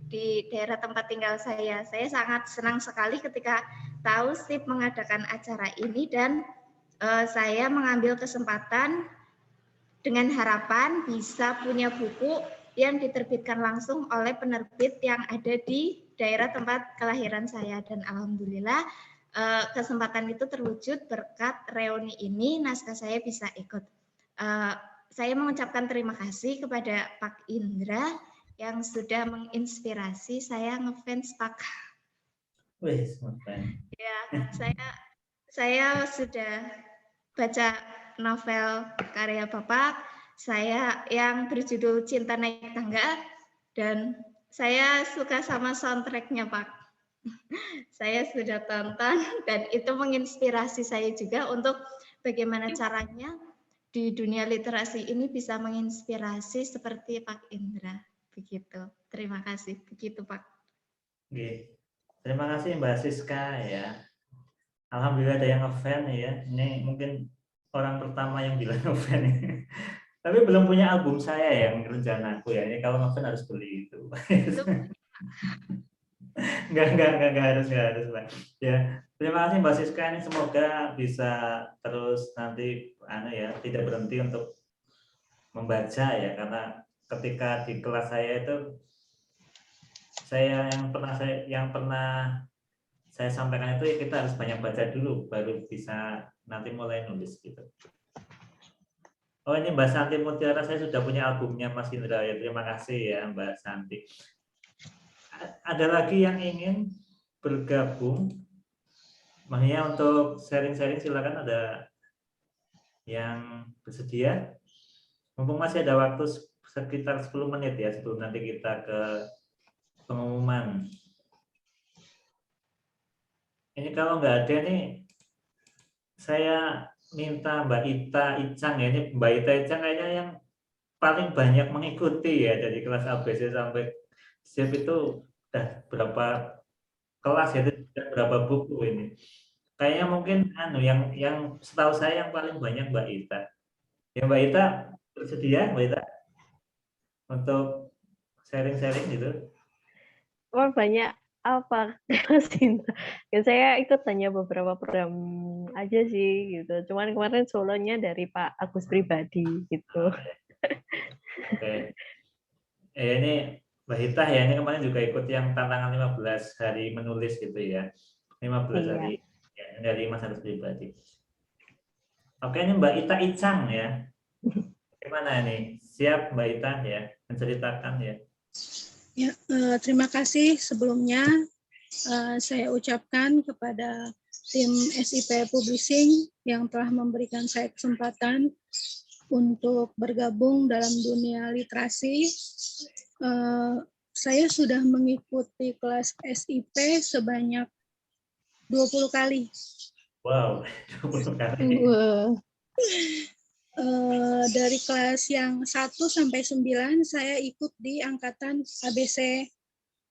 di daerah tempat tinggal saya. Saya sangat senang sekali ketika tahu SIP mengadakan acara ini dan saya mengambil kesempatan dengan harapan bisa punya buku yang diterbitkan langsung oleh penerbit yang ada di daerah tempat kelahiran saya. Dan alhamdulillah kesempatan itu terwujud berkat reuni ini, naskah saya bisa ikut. Saya mengucapkan terima kasih kepada Pak Indra yang sudah menginspirasi saya ngefans Pak. Wih, ngefans. Ya, saya sudah baca novel karya Bapak, saya yang berjudul Cinta Naik Tangga, dan saya suka sama soundtracknya Pak. Saya sudah tonton dan itu menginspirasi saya juga untuk bagaimana caranya di dunia literasi ini bisa menginspirasi seperti Pak Indra. Begitu. Terima kasih. Begitu Pak. Oke. Terima kasih Mbak Siska ya. Alhamdulillah ada yang ngefans ya. Ini mungkin orang pertama yang bilang ngefans. Tapi belum punya album saya yang rencanaku ya. Ini kalau ngefans harus beli itu. Enggak harus Mbak. Ya, terima kasih Mbak Siska, ini semoga bisa terus nanti tidak berhenti untuk membaca ya, karena ketika di kelas saya itu yang pernah saya sampaikan itu ya, kita harus banyak baca dulu baru bisa nanti mulai nulis gitu. Oh ini Mbak Santi Mutiara, saya sudah punya albumnya Mas Indra ya, terima kasih ya Mbak Santi. Ada lagi yang ingin bergabung? Makanya untuk sharing-sharing silakan, ada yang bersedia. Mumpung masih ada waktu sekitar 10 menit ya sebelum nanti kita ke pengumuman. Ini kalau nggak ada nih, saya minta Mbak Ita Icang ya, ini Mbak Ita Icang kayaknya yang paling banyak mengikuti ya dari kelas ABC sampai SIP itu udah berapa kelas ya, berapa buku ini. Kayaknya mungkin yang setahu saya yang paling banyak Mbak Ita. Ya Mbak Ita bersedia Mbak Ita untuk sharing-sharing gitu? Oh, banyak apa Mas Indra? Ya, saya ikut hanya beberapa program aja sih gitu. Cuman kemarin solonya dari Pak Agus pribadi gitu. Oke. Ini Mbak Hita ya, ini kemarin juga ikut yang tantangan 15 hari menulis gitu ya. 15 Iya. hari ya, dari Mas Agus pribadi. Oke, ini Mbak Ita Icang ya. Gimana nih? Siap Mbak Ita ya menceritakan ya? Ya, terima kasih sebelumnya saya ucapkan kepada tim SIP Publishing yang telah memberikan saya kesempatan untuk bergabung dalam dunia literasi. Saya sudah mengikuti kelas SIP sebanyak 20 kali. Wow, 20 kali. Dari kelas yang 1 sampai 9 saya ikut di angkatan ABC.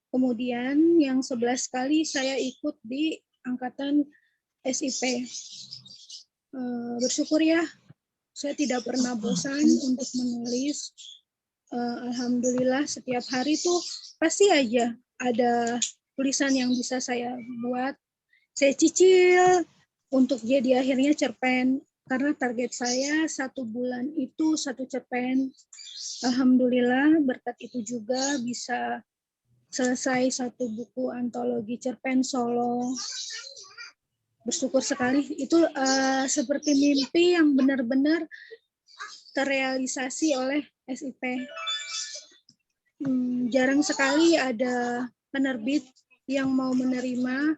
Kemudian yang 11 kali saya ikut di angkatan SIP. Bersyukur ya, saya tidak pernah bosan untuk menulis. Alhamdulillah setiap hari tuh pasti aja ada tulisan yang bisa saya buat. Saya cicil untuk jadi akhirnya cerpen. Karena target saya 1 bulan itu 1 cerpen. Alhamdulillah berkat itu juga bisa selesai 1 buku antologi cerpen solo. Bersyukur sekali. Itu seperti mimpi yang benar-benar terrealisasi oleh SIP. Jarang sekali ada penerbit yang mau menerima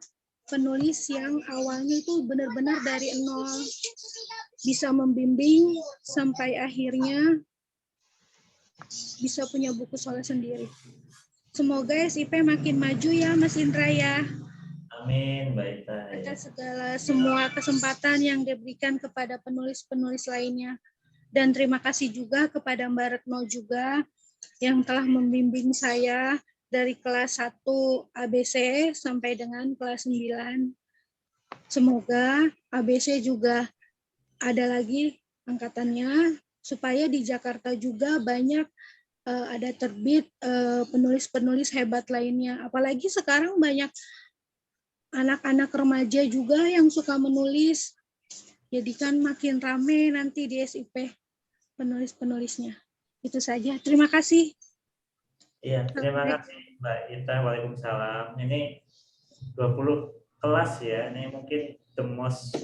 penulis yang awalnya itu benar-benar dari nol, bisa membimbing sampai akhirnya bisa punya buku solo sendiri. Semoga SIP makin maju ya Mas Indra ya. Amin, Mbak Ita. Atas semua kesempatan yang diberikan kepada penulis-penulis lainnya. Dan terima kasih juga kepada Mbak Retno juga yang telah membimbing saya dari kelas 1 ABC sampai dengan kelas 9. Semoga ABC juga ada lagi angkatannya, supaya di Jakarta juga banyak ada terbit penulis-penulis hebat lainnya. Apalagi sekarang banyak anak-anak remaja juga yang suka menulis. Jadi kan makin rame nanti di SIP penulis-penulisnya. Itu saja. Terima kasih. Iya, terima kasih Mbak Ita. Waalaikumsalam. Ini 20 kelas ya. Ini mungkin the most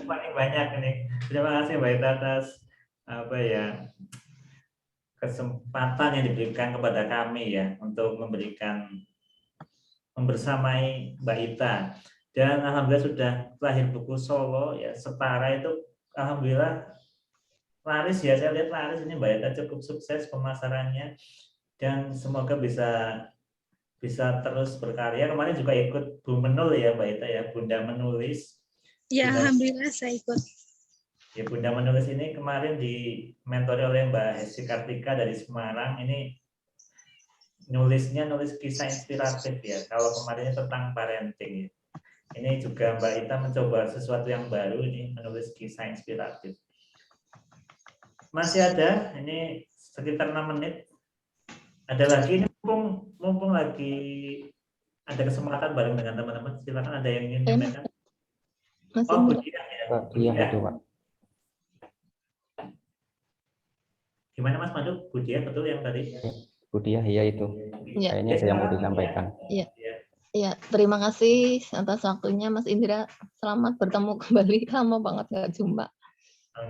paling banyak ini. Terima kasih Mbak Ita atas kesempatan yang diberikan kepada kami ya untuk membersamai Mbak Ita. Dan alhamdulillah sudah lahir buku solo ya, Setara itu alhamdulillah laris ya, saya lihat laris ini Mbak Ita cukup sukses pemasarannya dan semoga bisa terus berkarya. Kemarin juga ikut Bu Menul ya Mbak Ita ya, Bunda Menulis. Ya, alhamdulillah saya ikut. Ya, Bunda Menulis ini kemarin dimentori oleh Mbak Hesti Kartika dari Semarang. Ini nulis kisah inspiratif ya. Kalau kemarinnya tentang parenting ya. Ini juga Mbak Ita mencoba sesuatu yang baru, ini menulis kisah inspiratif. Masih ada, ini sekitar 6 menit. Ada lagi, ini mumpung lagi ada kesempatan bareng dengan teman-teman. Silakan ada yang ingin menyampaikan. Oh, Budia ya. Iya, itu Pak. Gimana Mas Madu? Budia betul yang tadi? Budia, iya itu. Ya. Kayaknya ada yang mau disampaikan. Iya. Ya, terima kasih atas waktunya Mas Indra. Selamat bertemu kembali. Lama banget nggak jumpa.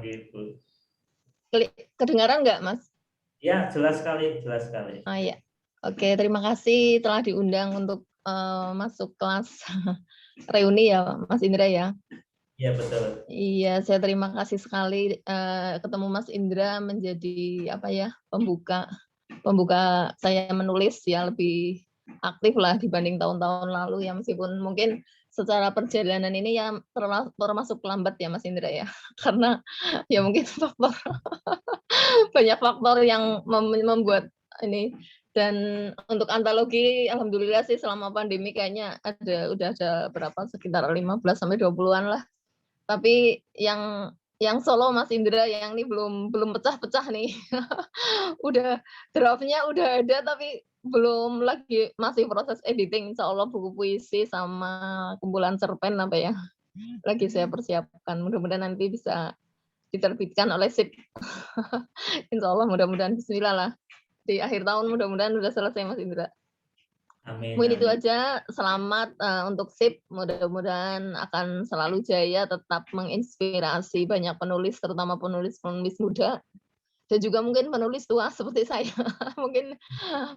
Gitu. Kedengaran nggak, Mas? Ya, jelas sekali, jelas sekali. Oh iya. Oke, terima kasih telah diundang untuk masuk kelas reuni ya, Mas Indra ya. Iya, betul. Iya, saya terima kasih sekali ketemu Mas Indra menjadi pembuka saya menulis ya, lebih aktif lah dibanding tahun-tahun lalu ya, meskipun mungkin secara perjalanan ini ya termasuk lambat ya Mas Indra ya. Karena ya mungkin banyak faktor yang membuat ini. Dan untuk antologi alhamdulillah sih selama pandemi kayaknya udah ada berapa, sekitar 15 sampai 20-an lah. Tapi yang solo Mas Indra yang ini belum pecah-pecah nih. Udah draftnya udah ada tapi belum lagi, masih proses editing. Insya Allah buku puisi sama kumpulan cerpen apa ya lagi saya persiapkan, mudah-mudahan nanti bisa diterbitkan oleh SIP. Insya Allah, mudah-mudahan, bismillah lah, di akhir tahun mudah-mudahan udah selesai Mas Indra. Amin. Mungkin itu aja. Selamat untuk SIP, mudah-mudahan akan selalu jaya, tetap menginspirasi banyak penulis, terutama penulis-penulis muda. Dan juga mungkin penulis tua seperti saya. Mungkin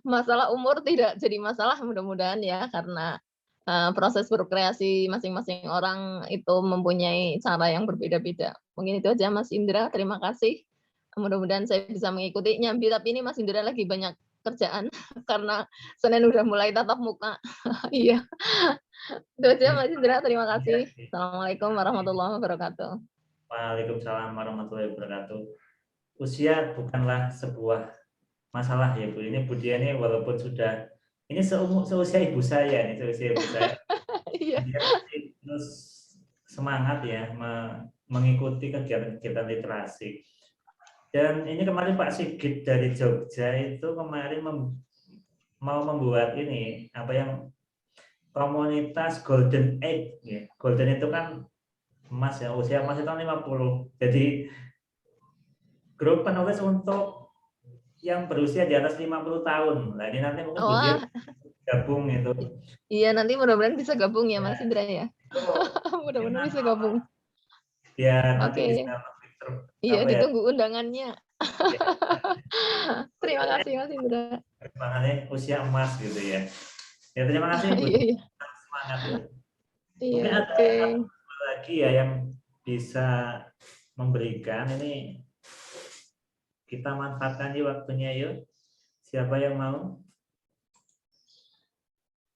masalah umur tidak jadi masalah mudah-mudahan ya, karena proses berkreasi masing-masing orang itu mempunyai cara yang berbeda-beda. Mungkin itu aja Mas Indra, terima kasih. Mudah-mudahan saya bisa mengikuti nyambi, tapi ini Mas Indra lagi banyak kerjaan karena Senin udah mulai tatap muka. Iya. Itu aja Mas Indra, terima kasih. Assalamualaikum warahmatullahi wabarakatuh. Waalaikumsalam warahmatullahi wabarakatuh. Usia bukanlah sebuah masalah ya Bu. Ini Bu Dia ini walaupun sudah, ini seusia ibu saya, ini seusia ibu saya. Dia masih terus semangat ya mengikuti kegiatan-kegiatan literasi. Dan ini kemarin Pak Sigit dari Jogja itu kemarin mau membuat ini apa yang komunitas Golden Age ya. Golden itu kan emas ya, usia emas itu 50. Jadi grup penulis untuk yang berusia di atas 50 tahun. Nah, ini nanti mungkin dia gabung itu. Iya, nanti mudah-mudahan bisa gabung ya Mas Indra ya. Mudah-mudahan bisa gabung. Ya, nanti bisa. Iya, ditunggu undangannya. Terima kasih Mas Indra. Perkembangannya usia emas gitu ya. Ya, terima kasih Bu. Semangat ya. Mungkin ada lagi ya yang bisa memberikan ini. Kita manfaatkan di waktunya yuk. Siapa yang mau?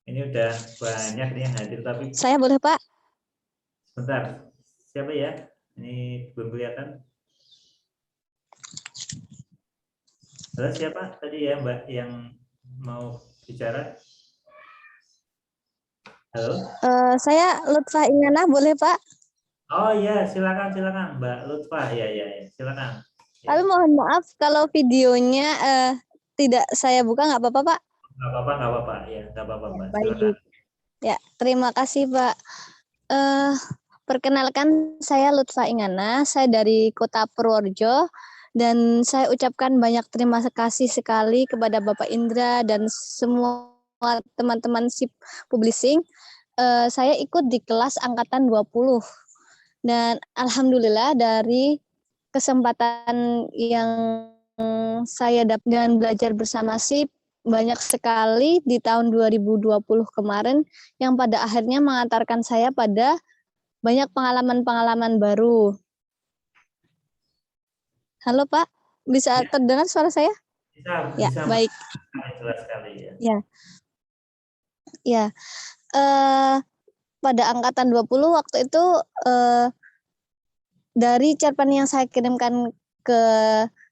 Ini udah banyak nih yang hadir tapi. Saya boleh Pak? Sebentar. Siapa ya? Ini belum kelihatan. Halo, siapa tadi ya Mbak yang mau bicara? Halo? Saya Lutfa Ingana, boleh Pak? Oh iya, silakan Mbak Lutfa. Ya, silakan. Tapi mohon maaf kalau videonya tidak saya buka, nggak apa-apa Pak? Nggak apa-apa. Ya, nggak apa-apa Mbak. Baik. Ya, terima kasih Pak. Perkenalkan, saya Lutfa Ingana, saya dari Kota Purworejo, dan saya ucapkan banyak terima kasih sekali kepada Bapak Indra dan semua teman-teman SIP Publishing. Saya ikut di kelas angkatan 20, dan alhamdulillah dari kesempatan yang saya dapat dengan belajar bersama SIP banyak sekali di tahun 2020 kemarin yang pada akhirnya mengantarkan saya pada banyak pengalaman-pengalaman baru. Halo Pak, bisa terdengar suara saya? Bisa. Baik. Jelas sekali ya. Ya. Pada angkatan 20 waktu itu dari cerpen yang saya kirimkan ke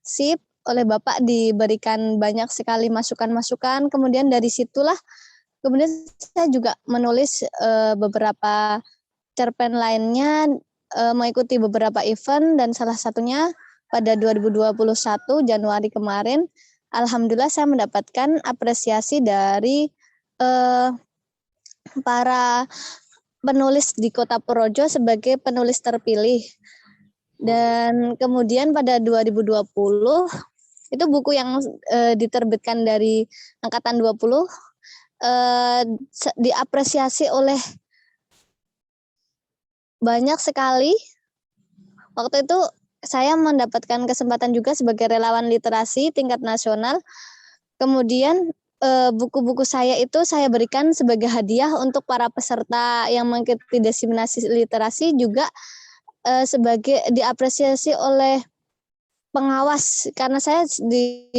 SIP oleh Bapak diberikan banyak sekali masukan-masukan. Kemudian dari situlah kemudian saya juga menulis beberapa cerpen lainnya, mengikuti beberapa event, dan salah satunya pada 2021 Januari kemarin, alhamdulillah saya mendapatkan apresiasi dari para penulis di Kota Purworejo sebagai penulis terpilih. Dan kemudian pada 2020 itu buku yang diterbitkan dari angkatan 20 diapresiasi oleh banyak sekali. Waktu itu saya mendapatkan kesempatan juga sebagai relawan literasi tingkat nasional. Kemudian buku-buku saya itu saya berikan sebagai hadiah untuk para peserta yang mengikuti diseminasi literasi, juga sebagai diapresiasi oleh pengawas, karena saya di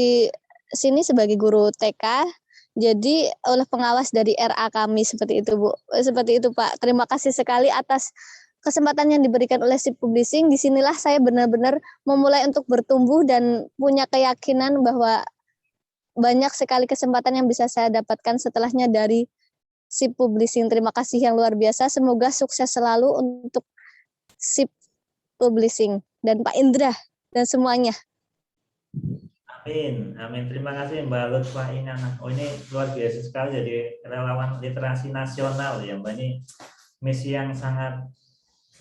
sini sebagai guru TK Jadi oleh pengawas dari RA kami seperti itu, Bu. Seperti itu, Pak. Terima kasih sekali atas kesempatan yang diberikan oleh SIP Publishing. Disinilah saya benar-benar memulai untuk bertumbuh dan punya keyakinan bahwa banyak sekali kesempatan yang bisa saya dapatkan setelahnya dari SIP Publishing. Terima kasih yang luar biasa. Semoga sukses selalu untuk SIP Publishing dan Pak Indra dan semuanya. Amin, amin. Terima kasih Mbak Lutfa Inanah. Oh, ini luar biasa sekali jadi relawan literasi nasional ya Mbak. Ini misi yang sangat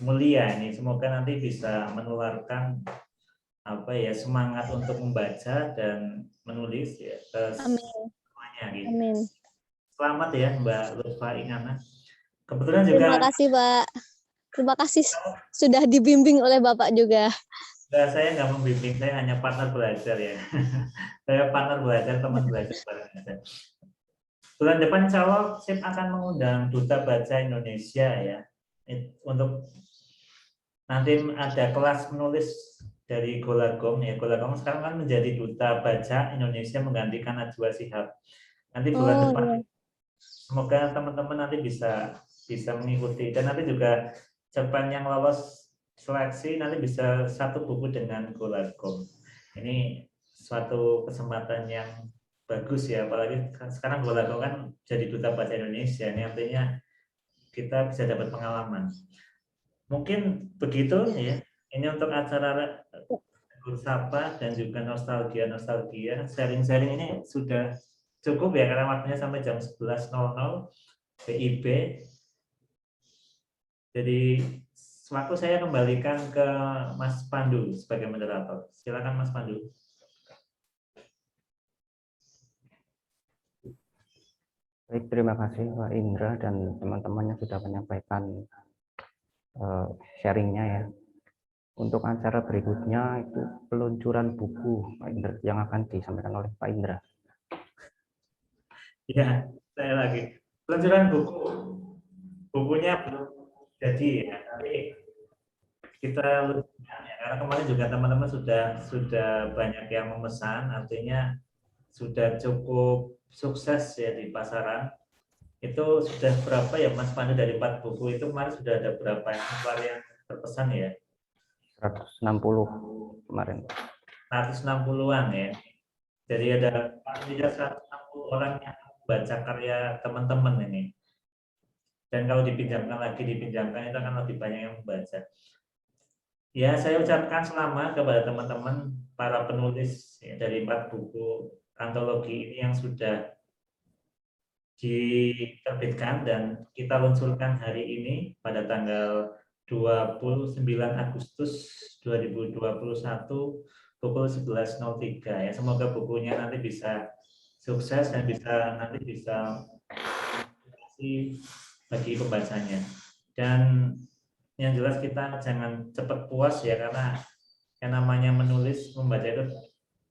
mulia ini. Semoga nanti bisa menularkan apa ya semangat untuk membaca dan menulis ya ke semuanya gitu. Amin. Selamat ya Mbak Lutfa Inanah. Kebetulan juga. Terima kasih Pak. Terima kasih sudah dibimbing oleh Bapak juga. Saya nggak membimbing, saya hanya partner belajar ya. Saya partner belajar, teman belajar bareng aja. Bulan depan insya Allah SIP akan mengundang Duta Baca Indonesia ya. Untuk nanti ada kelas menulis dari Golagong ya. Golagong sekarang kan menjadi Duta Baca Indonesia menggantikan Najwa Shihab. Nanti bulan depan semoga teman-teman nanti bisa mengikuti dan nanti juga cerpen yang lolos seleksi nanti bisa satu buku dengan Golagong. Ini suatu kesempatan yang bagus ya, apalagi sekarang Golagong kan jadi Duta Baca Indonesia. Ini artinya kita bisa dapat pengalaman. Mungkin begitu ya. Ini untuk acara Bersapa dan juga nostalgia. Sharing-sharing ini sudah cukup ya karena waktunya sampai jam 11.00 PIB. Jadi waktu saya kembalikan ke Mas Pandu sebagai moderator. Silakan Mas Pandu. Baik, terima kasih Pak Indra dan teman-teman yang sudah menyampaikan sharingnya ya. Untuk acara berikutnya itu peluncuran buku Pak Indra yang akan disampaikan oleh Pak Indra. Ya, saya lagi. Peluncuran bukunya belum jadi ya. Tapi kita ya, karena kemarin juga teman-teman sudah banyak yang memesan, artinya sudah cukup sukses ya di pasaran. Itu sudah berapa ya Mas Pandu dari 4 buku itu kemarin sudah ada berapa yang terpesan ya? 160 kemarin. 160-an ya. Jadi ada 160 orang yang baca karya teman-teman ini. Dan kalau dipinjamkan itu akan lebih banyak yang membaca. Ya, saya ucapkan selamat kepada teman-teman para penulis ya, dari 4 buku antologi ini yang sudah diterbitkan dan kita luncurkan hari ini pada tanggal 29 Agustus 2021 pukul 11.03 ya. Semoga bukunya nanti bisa sukses dan nanti bisa bagi pembacanya. Dan yang jelas kita jangan cepat puas ya karena yang namanya menulis membaca itu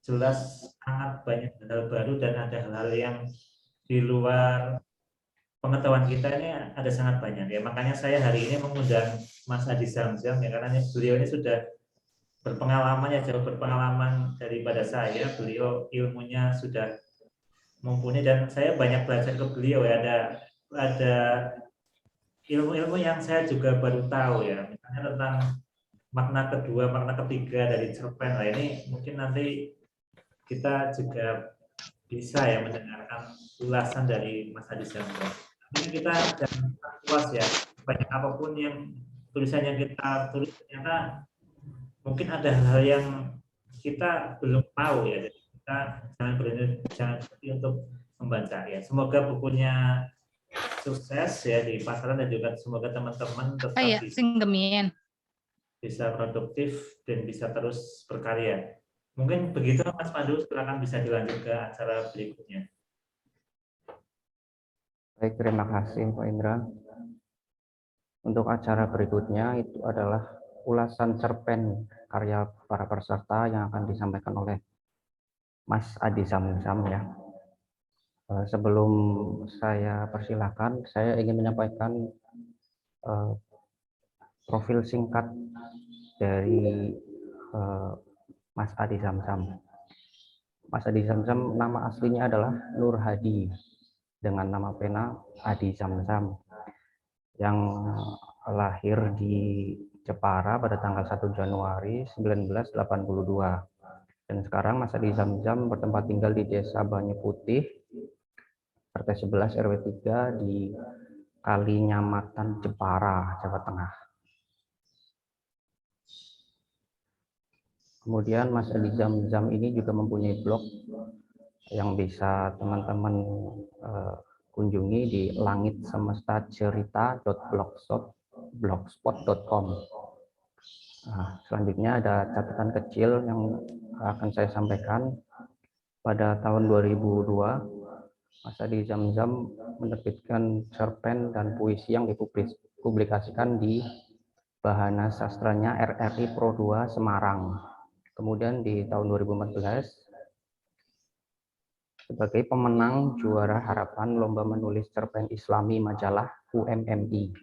jelas sangat banyak hal baru dan ada hal-hal yang di luar pengetahuan kita ini ada sangat banyak ya. Makanya saya hari ini mengundang Mas Adi Zamzam ya karena beliau ini sudah berpengalaman ya, jauh berpengalaman daripada saya. Beliau ilmunya sudah mumpuni dan saya banyak belajar ke beliau ya. Ada ilmu-ilmu yang saya juga baru tahu ya, misalnya tentang makna kedua, makna ketiga dari cerpen. Nah ini mungkin nanti kita juga bisa ya mendengarkan ulasan dari Mas Adi Zamzam. Tapi kita jangan puas ya, banyak apapun yang tulisan yang kita tulis ternyata mungkin ada hal yang kita belum tahu ya. Jadi kita jangan berhenti untuk membaca ya. Semoga bukunya sukses ya di pasaran dan juga semoga teman-teman tetap bisa produktif dan bisa terus berkarya. Mungkin begitu Mas Pandu, silakan bisa dilanjut ke acara berikutnya. Baik, terima kasih Pak Indra. Untuk acara berikutnya itu adalah ulasan cerpen karya para peserta yang akan disampaikan oleh Mas Adi Zamzam ya. Sebelum saya persilakan, saya ingin menyampaikan profil singkat dari Mas Adi Zamzam. Mas Adi Zamzam nama aslinya adalah Nur Hadi. dengan nama pena Adi Zamzam yang lahir di Jepara pada tanggal 1 Januari 1982. Dan sekarang Mas Adi Zamzam bertempat tinggal di Desa Banyu Putih, RT 11 RW 3 di Kalinyamatan, Jepara, Jawa Tengah. Kemudian Mas Adi Zamzam ini juga mempunyai blog yang bisa teman-teman kunjungi di langitsemestacerita.blogspot.com. Nah, selanjutnya ada catatan kecil yang akan saya sampaikan. Pada tahun 2002, Mas Adi Zamzam menerbitkan cerpen dan puisi yang dipublikasikan di Bahana Sastranya RRI Pro 2 Semarang. Kemudian di tahun 2014, sebagai pemenang juara harapan lomba menulis cerpen Islami majalah UMMI.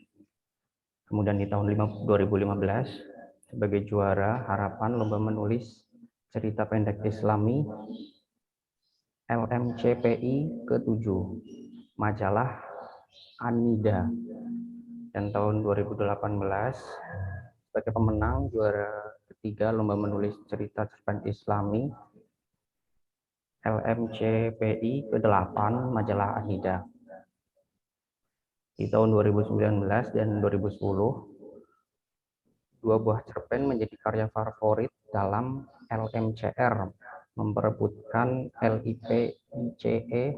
Kemudian di tahun 2015 sebagai juara harapan lomba menulis cerita pendek Islami LMCPI ke-7 majalah Anida. Dan tahun 2018 sebagai pemenang juara ketiga lomba menulis cerita cerpen Islami LMCPI ke-8 majalah Anida. Di tahun 2019 dan 2010, dua buah cerpen menjadi karya favorit dalam LMCR, memperebutkan LIP ICE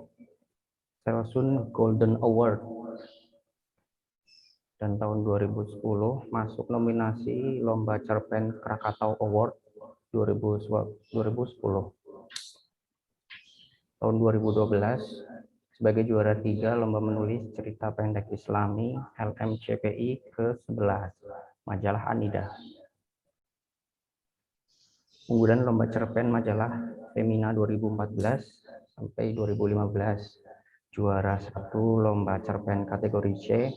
Selsun Golden Award. Dan tahun 2010 masuk nominasi Lomba Cerpen Krakatau Award 2010. Tahun 2012 sebagai juara 3 lomba menulis cerita pendek Islami LMCPI ke-11 majalah Anida. Unggulan lomba cerpen majalah Femina 2014 sampai 2015, juara 1 lomba cerpen kategori C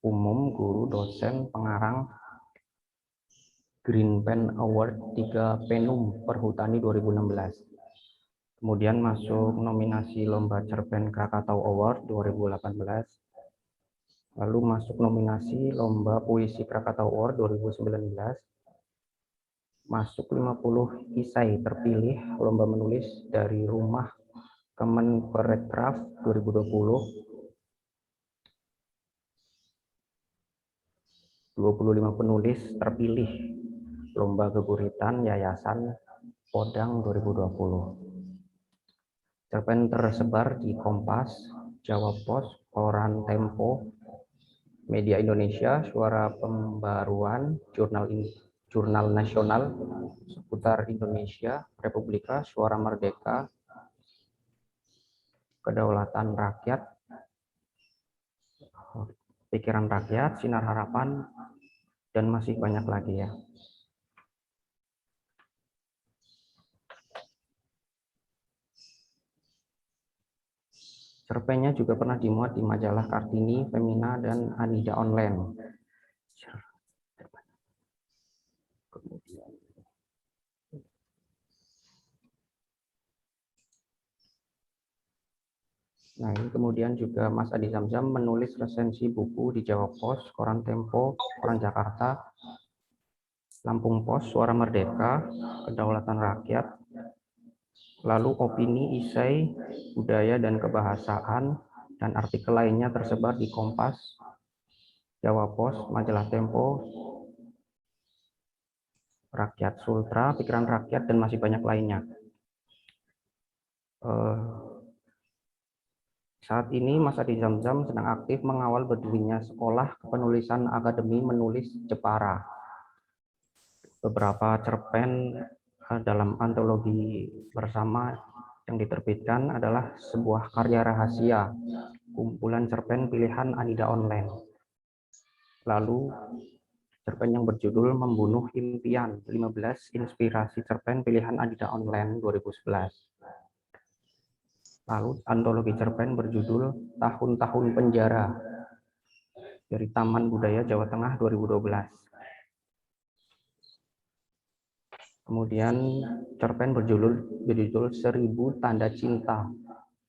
umum guru dosen pengarang Green Pen Award 3 Penum Perhutani 2016. Kemudian masuk nominasi Lomba Cerpen Krakatau Award 2018. Lalu masuk nominasi Lomba Puisi Krakatau Award 2019. Masuk 50 isai terpilih Lomba Menulis dari Rumah Kemenparekraf 2020. 25 penulis terpilih Lomba Geguritan Yayasan Podang 2020. Cerpen tersebar di Kompas, Jawa Pos, Koran Tempo, Media Indonesia, Suara Pembaruan, Jurnal Nasional, Seputar Indonesia, Republika, Suara Merdeka, Kedaulatan Rakyat, Pikiran Rakyat, Sinar Harapan, dan masih banyak lagi ya. Cerpennya juga pernah dimuat di majalah Kartini, Femina, dan Anida Online. Nah, ini kemudian juga Mas Adi Zamzam menulis resensi buku di Jawa Pos, Koran Tempo, Koran Jakarta, Lampung Pos, Suara Merdeka, Kedaulatan Rakyat, lalu opini, isai, budaya dan kebahasaan, dan artikel lainnya tersebar di Kompas, Jawa Pos, Majalah Tempo, Rakyat Sultra, Pikiran Rakyat, dan masih banyak lainnya. Saat ini Mas Adi Zamzam sedang aktif mengawal berdirinya Sekolah Kepenulisan Akademi Menulis Jepara. Beberapa cerpen dalam antologi bersama yang diterbitkan adalah sebuah karya rahasia, kumpulan cerpen pilihan Anida Online. Lalu cerpen yang berjudul Membunuh Impian, 15 inspirasi cerpen pilihan Anida Online 2011. Lalu antologi cerpen berjudul Tahun-Tahun Penjara dari Taman Budaya Jawa Tengah 2012. Kemudian cerpen berjudul 1000 Tanda Cinta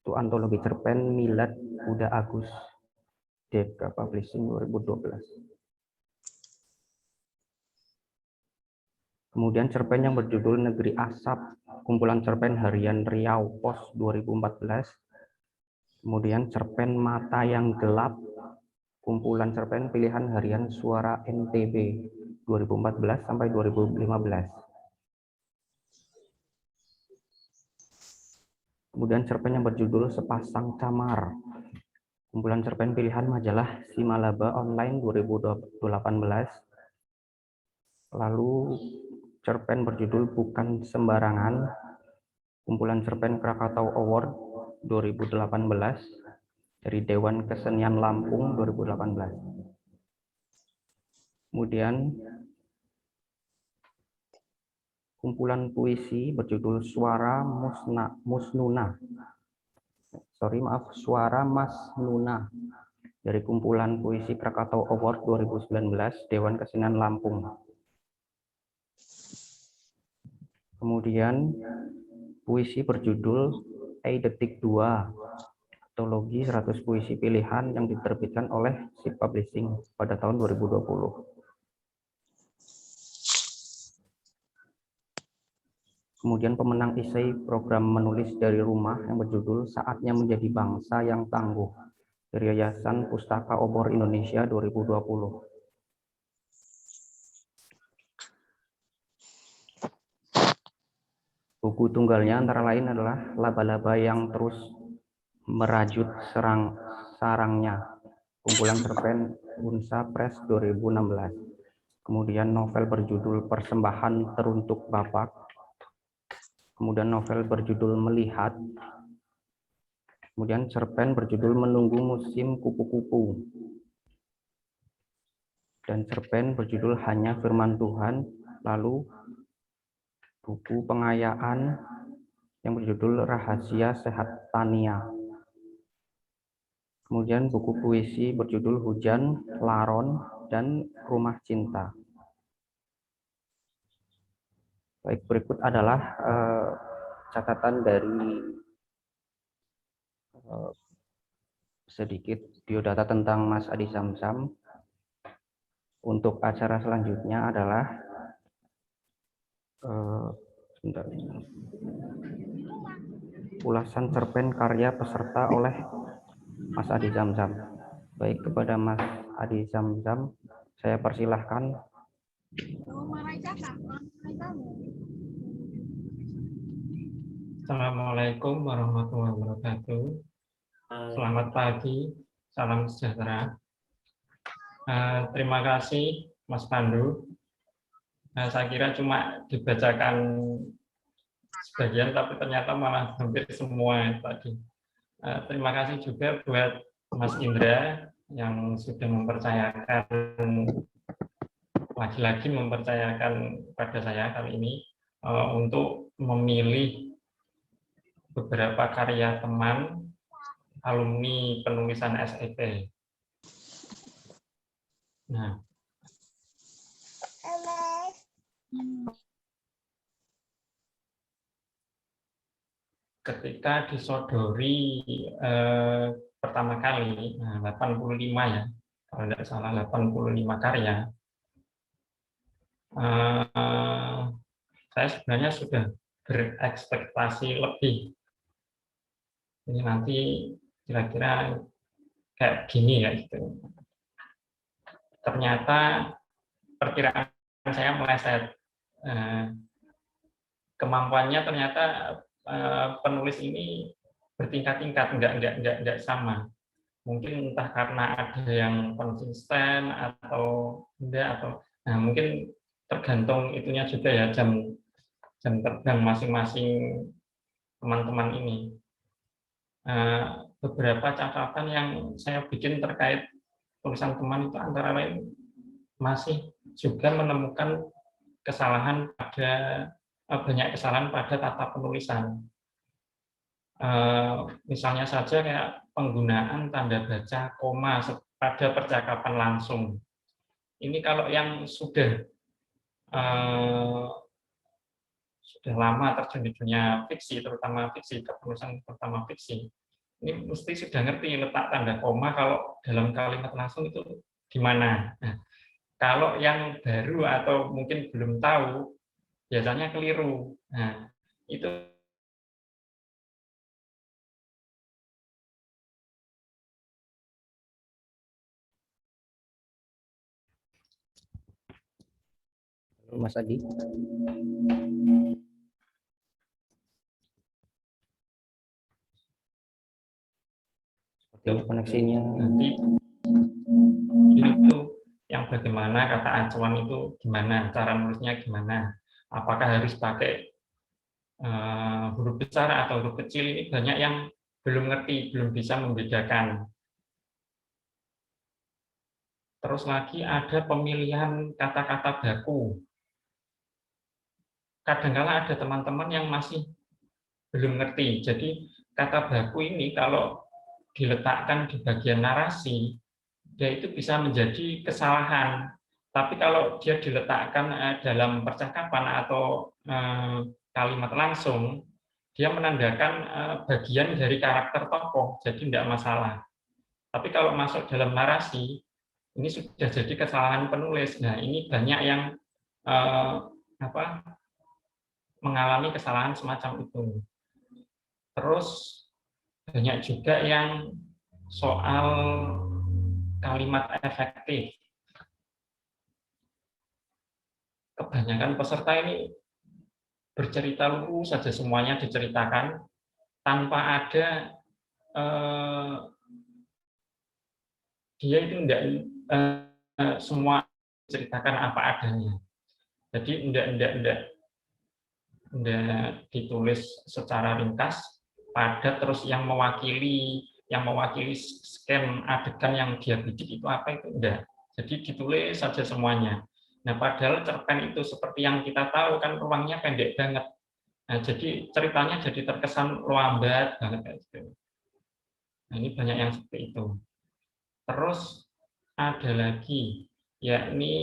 Itu antologi cerpen Milad Uda Agus, DK Publishing 2012. Kemudian cerpen yang berjudul Negeri Asap, kumpulan cerpen harian Riau Pos 2014. Kemudian cerpen Mata yang Gelap, kumpulan cerpen pilihan harian Suara NTB 2014 sampai 2015. Kemudian cerpen yang berjudul Sepasang Camar, kumpulan cerpen pilihan majalah Simalaba Online 2018. Lalu cerpen berjudul Bukan Sembarangan, kumpulan cerpen Krakatau Award 2018 dari Dewan Kesenian Lampung 2018. Kemudian kumpulan puisi berjudul Suara Mas Nuna dari kumpulan puisi Krakatau Award 2019 Dewan Kesenian Lampung. Kemudian puisi berjudul Detik 2, antologi 100 puisi pilihan yang diterbitkan oleh SIP Publishing pada tahun 2020. Kemudian pemenang esai program menulis dari rumah yang berjudul Saatnya Menjadi Bangsa yang Tangguh dari Yayasan Pustaka Obor Indonesia 2020. Buku tunggalnya antara lain adalah Laba-laba yang terus merajut sarangnya, kumpulan cerpen Unsa Press 2016. Kemudian novel berjudul Persembahan Teruntuk Bapak. Kemudian novel berjudul Melihat. Kemudian cerpen berjudul Menunggu Musim Kupu-kupu. Dan cerpen berjudul Hanya Firman Tuhan. Lalu buku pengayaan yang berjudul Rahasia Sehat Tania. Kemudian buku puisi berjudul Hujan, Laron, dan Rumah Cinta. Baik, berikut adalah catatan dari sedikit biodata tentang Mas Adi Samsam. Untuk acara selanjutnya adalah ulasan cerpen karya peserta oleh Mas Adi Samsam. Baik, kepada Mas Adi Samsam, saya persilahkan. Assalamualaikum warahmatullahi wabarakatuh. Selamat pagi, salam sejahtera. Terima kasih Mas Pandu. Saya kira cuma dibacakan sebagian, tapi ternyata malah hampir semua tadi. Terima kasih juga buat Mas Indra yang sudah mempercayakan, lagi-lagi mempercayakan pada saya kali ini untuk memilih beberapa karya teman alumni penulisan SEP. Nah, ketika disodori pertama kali, 85 ya, kalau tidak salah 85 karya, saya sebenarnya sudah berekspektasi lebih. Ini nanti kira-kira kayak gini ya gitu. Ternyata perkiraan saya meleset. Kemampuannya ternyata penulis ini bertingkat-tingkat, enggak sama. Mungkin entah karena ada yang konsisten atau enggak, atau mungkin tergantung itunya juga ya, jam terbang masing-masing teman-teman ini. Beberapa catatan yang saya bikin terkait tulisan teman itu antara lain masih juga menemukan kesalahan banyak kesalahan pada tata penulisan. Misalnya saja kayak penggunaan tanda baca koma pada percakapan langsung. Ini kalau yang sudah lama terjun di dunia fiksi, terutama fiksi, penulisan pertama fiksi, ini mesti sudah ngerti letak tanda koma kalau dalam kalimat langsung itu di mana. Nah, kalau yang baru atau mungkin belum tahu, biasanya keliru. Nah, itu Mas Adi. Sepertinya koneksinya nanti itu yang bagaimana kata acuan itu gimana, cara nulisnya gimana, apakah harus pakai huruf besar atau huruf kecil, ini banyak yang belum ngerti, belum bisa membedakan. Terus lagi ada pemilihan kata-kata baku. Kadang-kala ada teman-teman yang masih belum ngerti. Jadi kata baku ini kalau diletakkan di bagian narasi, dia itu bisa menjadi kesalahan. Tapi kalau dia diletakkan dalam percakapan atau kalimat langsung, dia menandakan bagian dari karakter tokoh, jadi tidak masalah. Tapi kalau masuk dalam narasi, ini sudah jadi kesalahan penulis. Nah, ini banyak yang mengalami kesalahan semacam itu. Terus banyak juga yang soal kalimat efektif. Kebanyakan peserta ini bercerita lurus saja, semuanya diceritakan tanpa ada dia itu tidak semua ceritakan apa adanya. Jadi tidak ditulis secara ringkas, padat, terus yang mewakili skem adegan yang dia bidik itu apa itu enggak. Jadi ditulis saja semuanya. Nah, padahal cerpen itu seperti yang kita tahu kan ruangnya pendek banget. Nah, jadi ceritanya jadi terkesan lambat banget kayak gitu. Nah, ini banyak yang seperti itu. Terus ada lagi, yakni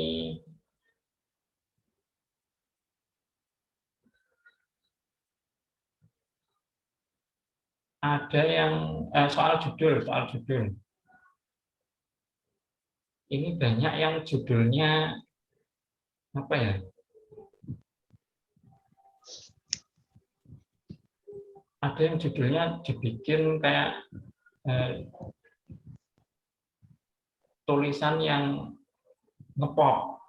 ada yang soal judul. Ini banyak yang judulnya apa ya? Ada yang judulnya dibikin kayak tulisan yang ngepop.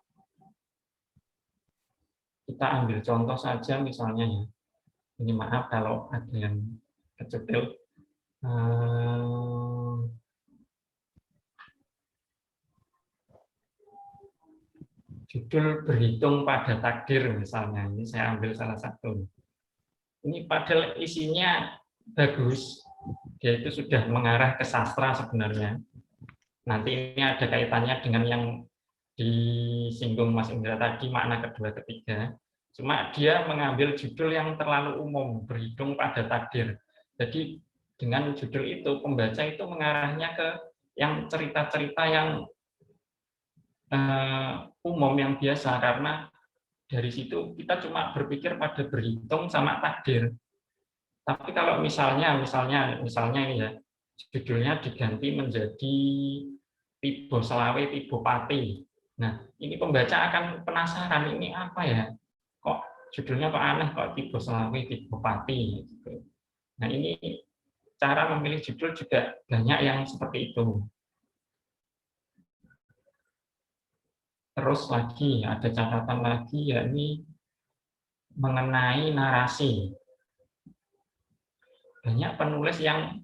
Kita ambil contoh saja misalnya ya. Ini maaf kalau ada yang kecetil. Judul berhitung pada takdir misalnya. Ini saya ambil salah satu. Ini padahal isinya bagus. Dia itu sudah mengarah ke sastra sebenarnya. Nanti ini ada kaitannya dengan yang disinggung Mas Indra tadi, makna kedua ketiga. Cuma dia mengambil judul yang terlalu umum, berhitung pada takdir. Jadi dengan judul itu, pembaca itu mengarahnya ke yang cerita-cerita yang umum, yang biasa, karena dari situ kita cuma berpikir pada berhitung sama takdir. Tapi kalau misalnya ini ya, judulnya diganti menjadi Tibo Selawe, Tibo Pati. Nah, ini pembaca akan penasaran, ini apa ya? Kok judulnya kok aneh, kok Tibo Selawe, Tibo Pati. Nah, ini cara memilih judul juga banyak yang seperti itu. Terus lagi, ada catatan lagi, yakni mengenai narasi. Banyak penulis yang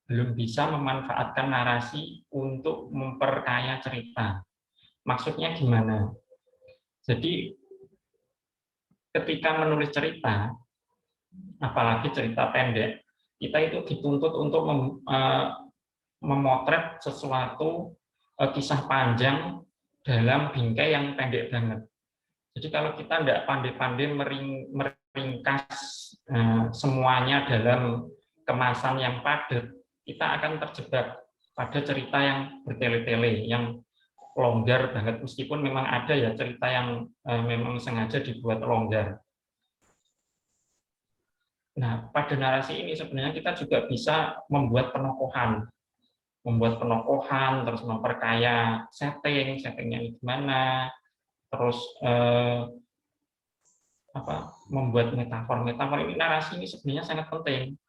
belum bisa memanfaatkan narasi untuk memperkaya cerita. Maksudnya gimana? Jadi, ketika menulis cerita, apalagi cerita pendek, kita itu dituntut untuk memotret sesuatu kisah panjang dalam bingkai yang pendek banget. Jadi kalau kita tidak pandai-pandai meringkas semuanya dalam kemasan yang padat, kita akan terjebak pada cerita yang bertele-tele, yang longgar banget, meskipun memang ada ya cerita yang memang sengaja dibuat longgar. Nah, pada narasi ini sebenarnya kita juga bisa membuat penokohan, terus memperkaya settingnya gimana, terus membuat metafor. Ini narasi ini sebenarnya sangat penting.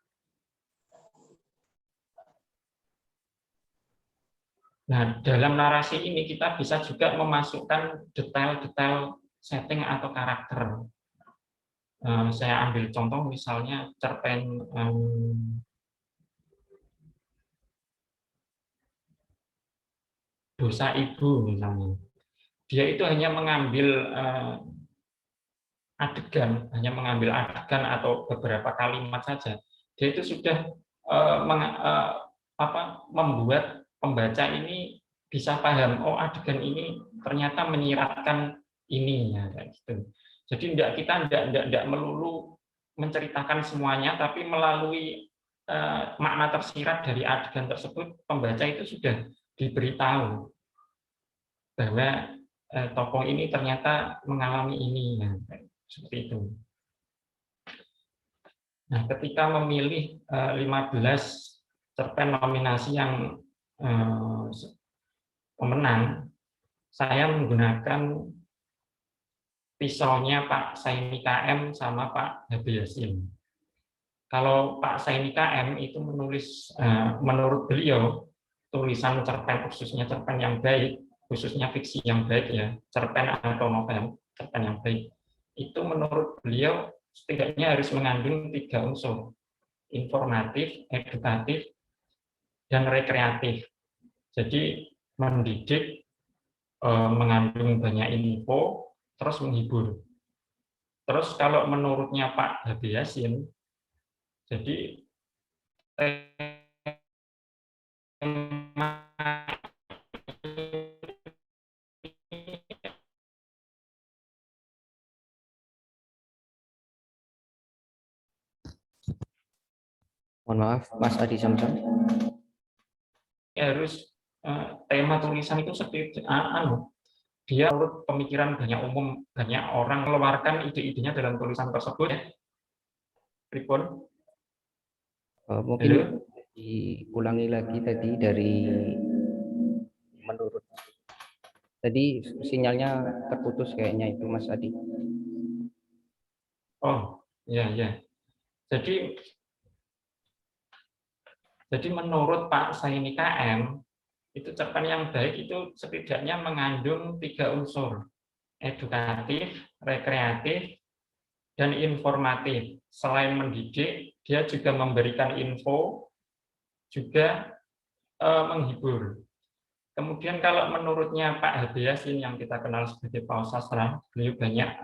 Nah, dalam narasi ini kita bisa juga memasukkan detail-detail setting atau karakter. Saya ambil contoh misalnya cerpen Dosa Ibu misalnya. Dia itu hanya mengambil adegan atau beberapa kalimat saja. Dia itu sudah membuat pembaca ini bisa paham, oh adegan ini ternyata menyiratkan ini ya, kayak gitu. Jadi kita tidak melulu menceritakan semuanya, tapi melalui makna tersirat dari adegan tersebut, pembaca itu sudah diberitahu bahwa tokoh ini ternyata mengalami ini, ya, seperti itu. Nah, ketika memilih 15 cerpen nominasi yang pemenang, saya menggunakan pisaunya Pak Saini KM sama Pak Habib Yasin. Kalau Pak Saini KM itu menulis, menurut beliau, tulisan cerpen, khususnya cerpen yang baik, khususnya fiksi yang baik ya, cerpen atau novel, cerpen yang baik, itu menurut beliau setidaknya harus mengandung 3 unsur, informatif, edukatif, dan rekreatif. Jadi mendidik, mengandung banyak info, terus menghibur. Terus kalau menurutnya Pak Habib Yasin, jadi Mohon maaf, Mas Adi Samsam. Harus tema tulisan itu seperti dia menurut pemikiran banyak umum, banyak orang mengeluarkan ide-idenya dalam tulisan tersebut. Pripun? Mungkin diulangi lagi tadi dari menurut. Tadi sinyalnya terputus kayaknya itu Mas Adi. Oh, ya. Jadi menurut Pak Saini KM, itu cerpen yang baik itu setidaknya mengandung 3 unsur, edukatif, rekreatif, dan informatif. Selain mendidik, dia juga memberikan info, juga menghibur. Kemudian kalau menurutnya Pak Habib Yasin yang kita kenal sebagai paus sastra, beliau banyak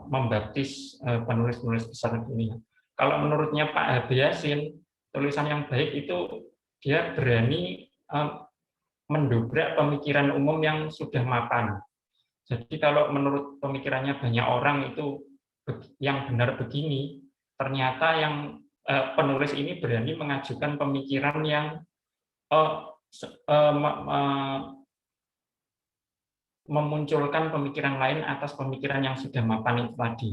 membaptis penulis-penulis besar dunia. Kalau menurutnya Pak Habib Yasin, tulisan yang baik itu dia berani mendobrak pemikiran umum yang sudah mapan. Jadi kalau menurut pemikirannya banyak orang itu yang benar begini, ternyata yang penulis ini berani mengajukan pemikiran yang memunculkan pemikiran lain atas pemikiran yang sudah mapan itu tadi.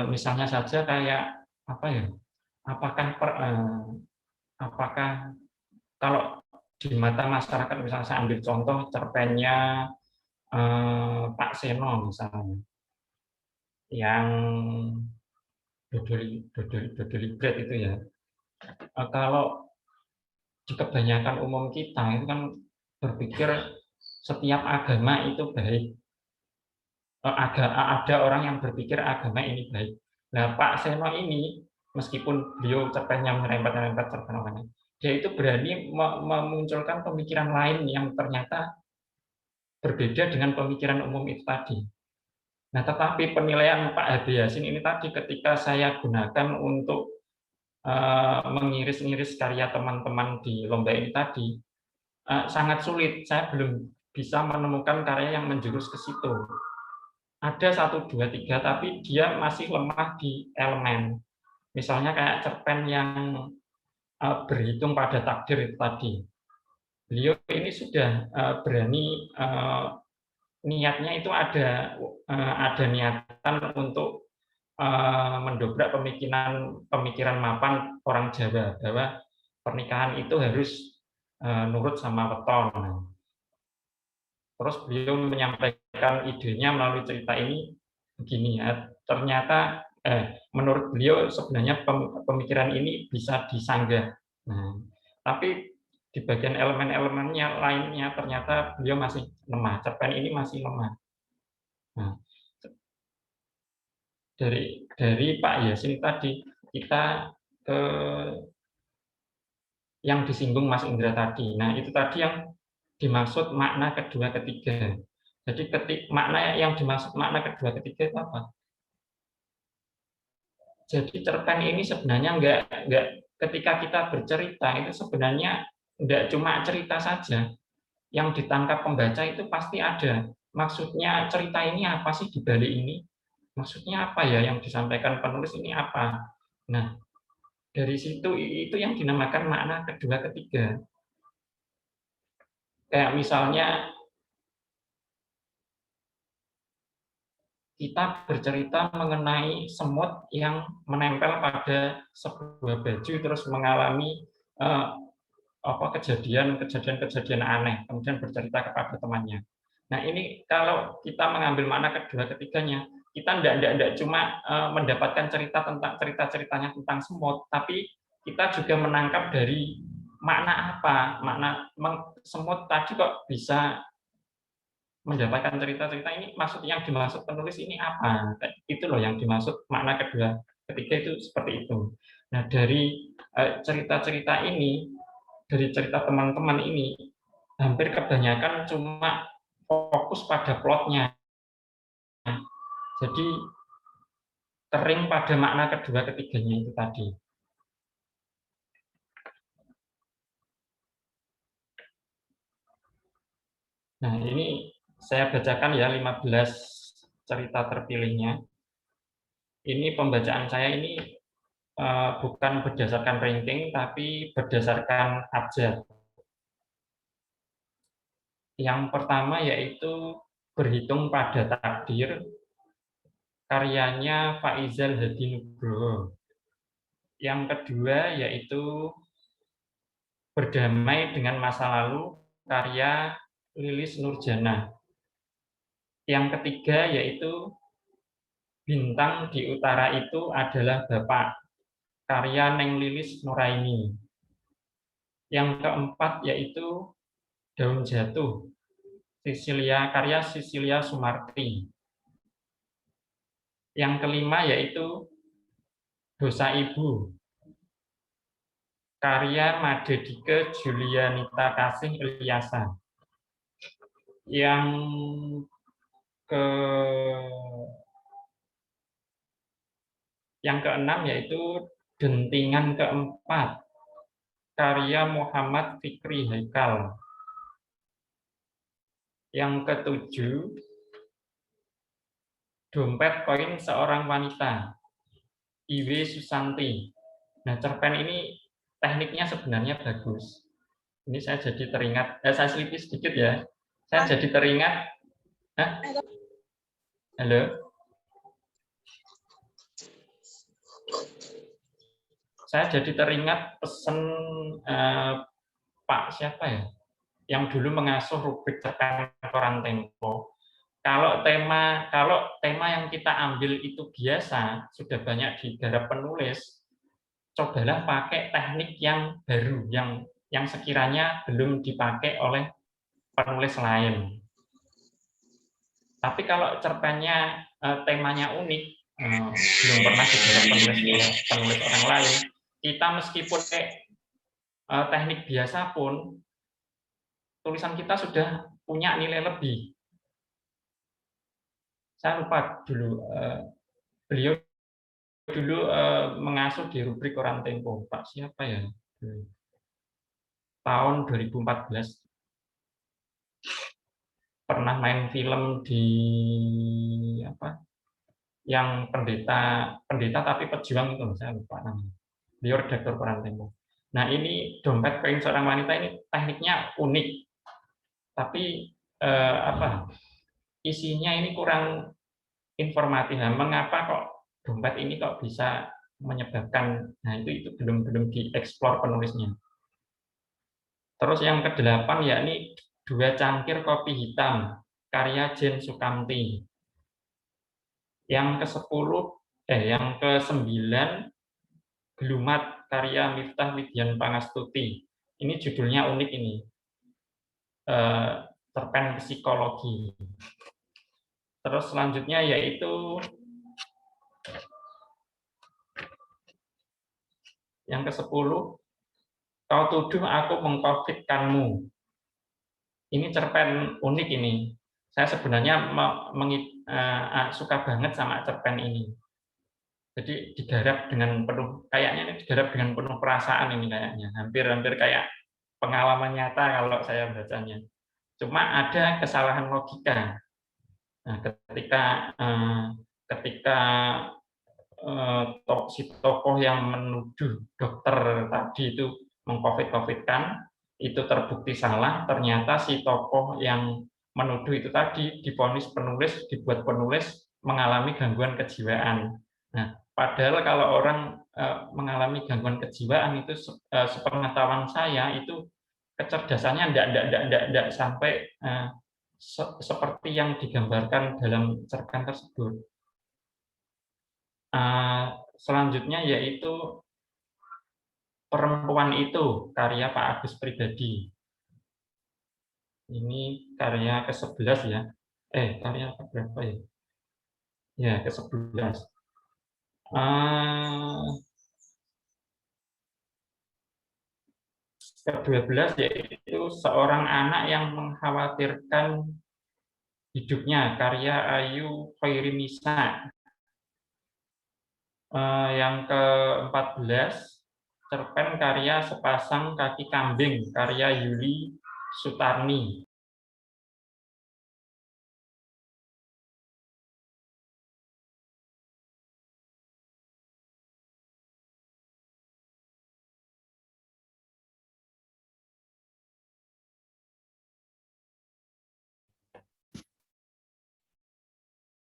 Misalnya saja kayak apa ya? Apakah kalau di mata masyarakat, misalnya saya ambil contoh cerpennya Pak Seno misalnya, yang Dodoli Bread itu ya, kalau di kebanyakan umum kita itu kan berpikir setiap agama itu baik, ada orang yang berpikir agama ini baik. Nah, Pak Seno ini meskipun beliau cerpennya merempet-rempet cerpen orangnya, dia itu berani memunculkan pemikiran lain yang ternyata berbeda dengan pemikiran umum itu tadi. Nah, tetapi penilaian Pak Habib Yasin ini tadi ketika saya gunakan untuk mengiris-iris karya teman-teman di lomba ini tadi, sangat sulit. Saya belum bisa menemukan karya yang menjurus ke situ. Ada 1, 2, 3, tapi dia masih lemah di elemen. Misalnya kayak cerpen yang berhitung pada takdir itu tadi. Beliau ini sudah berani, niatnya itu ada niatan untuk mendobrak pemikiran mapan orang Jawa bahwa pernikahan itu harus nurut sama weton. Terus beliau menyampaikan idenya melalui cerita ini begini ya, ternyata menurut beliau sebenarnya pemikiran ini bisa disanggah. Nah, tapi di bagian elemen-elemennya lainnya ternyata beliau masih lemah, cerpen ini masih lemah. Nah, dari Pak Yasin tadi kita ke yang disinggung Mas Indra tadi. Nah, itu tadi yang dimaksud makna kedua ketiga. Jadi makna yang dimaksud makna kedua ketiga itu apa? Jadi cerpen ini sebenarnya enggak ketika kita bercerita itu sebenarnya enggak cuma cerita saja. Yang ditangkap pembaca itu pasti ada. Maksudnya cerita ini apa sih di balik ini? Maksudnya apa ya yang disampaikan penulis ini apa? Nah, dari situ itu yang dinamakan makna kedua ketiga. Kayak misalnya kita bercerita mengenai semut yang menempel pada sebuah baju terus mengalami kejadian aneh, kemudian bercerita kepada temannya. Nah, ini kalau kita mengambil makna kedua ketiganya, kita tidak cuma mendapatkan cerita-ceritanya tentang semut, tapi kita juga menangkap dari makna apa, makna semut tadi kok bisa mendapatkan cerita-cerita ini, maksud yang dimaksud penulis ini apa? Itu loh yang dimaksud makna kedua ketiga itu seperti itu. Nah, dari cerita-cerita ini, dari cerita teman-teman ini, hampir kebanyakan cuma fokus pada plotnya. Jadi kering pada makna kedua ketiganya itu tadi. Nah, ini saya bacakan ya 15 cerita terpilihnya. Ini pembacaan saya ini bukan berdasarkan ranking, tapi berdasarkan abjad. Yang pertama yaitu Berhitung pada Takdir, karyanya Faizal Hadi Nugroho. Yang kedua yaitu Berdamai dengan Masa Lalu, karya Lilis Nurjana. Yang ketiga yaitu Bintang di Utara Itu Adalah Bapak, karya Neng Lilis Nuraini. Yang keempat yaitu Daun Jatuh, karya Sisilia Sumarti. Yang kelima yaitu Dosa Ibu, karya Madedike Julianita Kasih Ilyasa. Yang keenam yaitu Dentingan Keempat, karya Muhammad Fikri Haikal. Yang ketujuh, Dompet Koin Seorang Wanita, Iwe Susanti. Nah, cerpen ini tekniknya sebenarnya bagus. Ini saya jadi teringat, saya selipi sedikit ya. Saya jadi teringat, halo? Saya jadi teringat pesan Pak siapa ya, yang dulu mengasuh rubrik cerpen koran Tempo. Kalau tema yang kita ambil itu biasa, sudah banyak digarap penulis, cobalah pakai teknik yang baru, yang sekiranya belum dipakai oleh penulis lain. Tapi kalau cerpennya temanya unik, belum pernah digarap penulis orang lain, kita meskipun teknik biasa pun, tulisan kita sudah punya nilai lebih. Saya lupa dulu, beliau dulu mengasuh di rubrik koran Tempo, Pak siapa ya? Tahun 2014. Pernah main film di apa? Yang pendeta tapi pejuang itu, saya lupa namanya. Beliau redaktor koran Tempo. Nah, ini Dompet Koin Seorang Wanita ini tekniknya unik, tapi isinya ini kurang informatif. Nah, mengapa kok dompet ini kok bisa menyebabkan, nah itu belum dieksplor penulisnya. Terus yang ke-8 yakni 2 cangkir kopi hitam karya Jen Sukamti. Yang yang ke-9 Gelumat karya Miftah Widian Pangastuti. Ini judulnya unik ini. Cerpen psikologi. Terus selanjutnya yaitu yang ke-10, Kau tuduh aku mengcovidkanmu. Ini cerpen unik ini. Saya sebenarnya suka banget sama cerpen ini. Jadi digarap dengan penuh, kayaknya ini digarap dengan penuh perasaan ini kayaknya. Hampir kayak pengalaman nyata kalau saya bacanya. Cuma ada kesalahan logika. Nah, ketika si tokoh yang menuduh dokter tadi itu mengcovid-covidkan, itu terbukti salah, ternyata si tokoh yang menuduh itu tadi divonis dibuat penulis mengalami gangguan kejiwaan. Nah, padahal kalau orang mengalami gangguan kejiwaan itu sepengetahuan saya itu kecerdasannya tidak sampai seperti yang digambarkan dalam cerpen tersebut. Selanjutnya yaitu Perempuan Itu, karya Pak Agus Pribadi. Ini karya ke-11 ya. Karya berapa ya? Ya, ke-11. Ke-12 yaitu Seorang Anak yang Mengkhawatirkan Hidupnya, karya Ayu Khairinisa. Yang ke-14 cerpen karya Sepasang Kaki Kambing, karya Yuli Sutarni.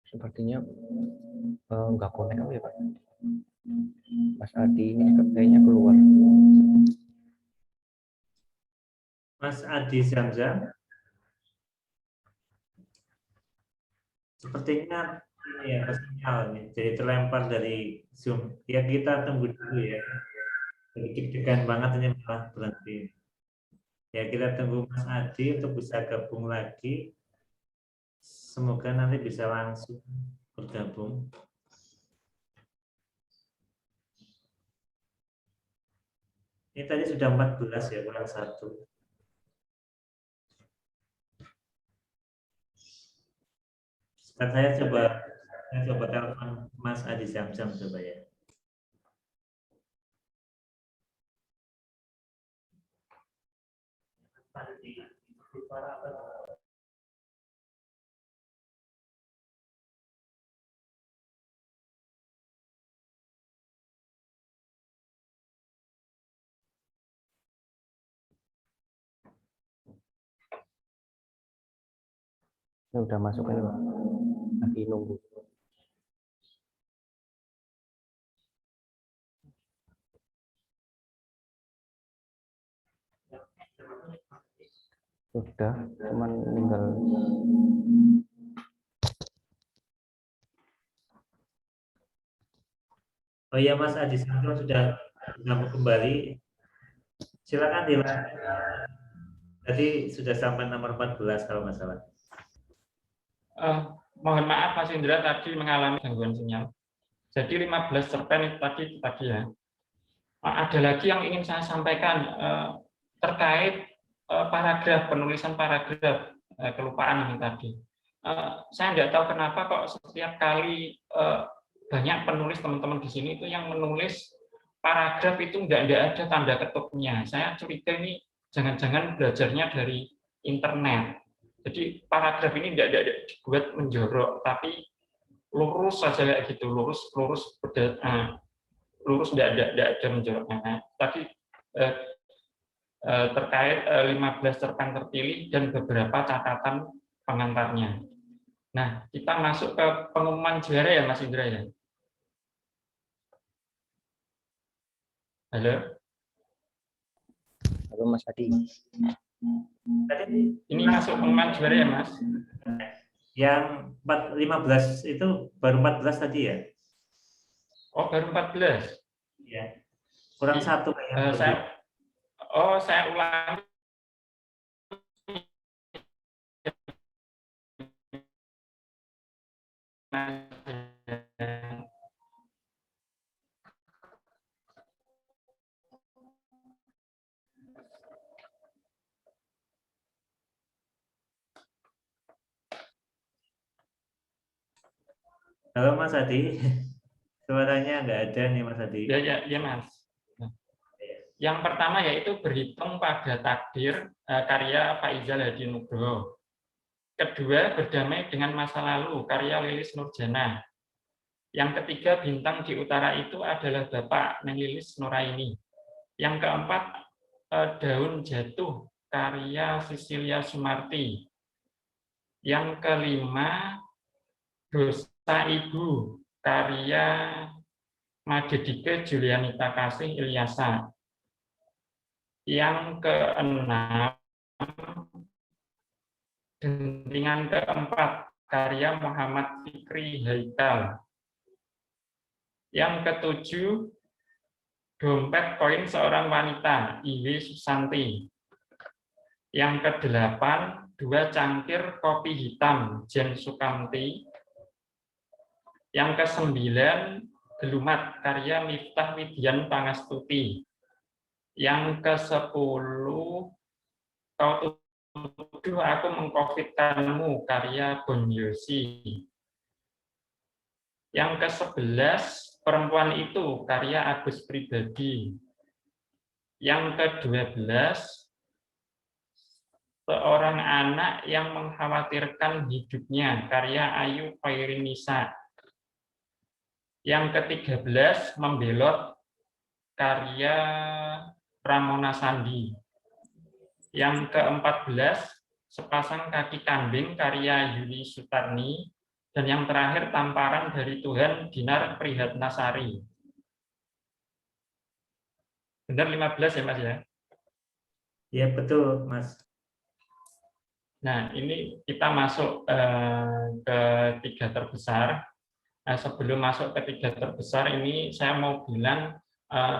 Sepertinya nggak connect ya Pak. Mas Adi ini kayaknya keluar. Mas Adi Zamzam, sepertinya ini ya sinyal nih, jadi terlempar dari Zoom. Ya kita tunggu dulu ya. Deg-degan banget ini malah berhenti. Ya kita tunggu Mas Adi untuk bisa gabung lagi. Semoga nanti bisa langsung bergabung. Ini tadi sudah 14 ya, kurang 1. Saya coba telepon Mas Adi Zamzam coba ya. Ini udah masuk ini Pak. Lagi nunggu. Sudah, cuman tinggal Oh iya Mas Adi Zamzam sudah mau kembali. Silakan dilanjut. Tadi sudah sampai nomor 14 kalau nggak salah. Mohon maaf Mas Indra tadi mengalami gangguan sinyal. Jadi 15 cerpen itu tadi ya. Ada lagi yang ingin saya sampaikan terkait penulisan paragraf, kelupaan ini tadi. Saya tidak tahu kenapa kok setiap kali banyak penulis teman-teman di sini itu yang menulis paragraf itu tidak ada tanda ketupnya. Saya curiga ini jangan-jangan belajarnya dari internet. Jadi paragraf ini tidak dibuat menjorok, tapi lurus saja kayak gitu, lurus tidak ada menjoroknya. Tapi terkait 15 cerpen terpilih dan beberapa catatan pengantarnya. Nah, kita masuk ke pengumuman juara ya Mas Indra ya. Halo. Halo Mas Adi. Ini masuk pengumuman juara ya Mas? Yang 15 itu baru 14 tadi ya? Oh baru 14. Iya. Kurang satu kayaknya. Saya ulangi. Halo Mas Adi, suaranya nggak ada nih Mas Adi. Ya Mas. Yang pertama yaitu berhitung pada takdir karya Pak Izal Hadi Nugroho. Kedua, berdamai dengan masa lalu karya Lilis Nurjana. Yang ketiga, bintang di utara itu adalah Bapak Neng Lilis Nuraini. Yang keempat, daun jatuh karya Sisilia Sumarti. Yang kelima, dosa ibu karya Madedike Julianita Kasih Ilyasa. Yang keenam, gentingan keempat karya Muhammad Fikri Haikal. Yang ketujuh, dompet koin seorang wanita Iwi Susanti. Yang kedelapan, 2 cangkir kopi hitam Jen Sukamti. Yang kesembilan, gelumat karya Miftah Widian Pangastuti. Yang ke-10, kau tuduh aku mengcovidkanmu karya Bon Yosi. Yang ke-11, perempuan itu karya Agus Pribadi. Yang ke-12, seorang anak yang mengkhawatirkan hidupnya karya Ayu Khairinisa. Yang ke-13, membelot karya Ramona Sandi. Yang ke-14, sepasang kaki kambing karya Yuli Sutarni. Dan yang terakhir, tamparan dari Tuhan Dinar Prihatnasari. Benar 15 ya Mas ya? Iya betul Mas. Nah ini kita masuk ke 3 terbesar. Nah, sebelum masuk ke 3 terbesar ini saya mau bilang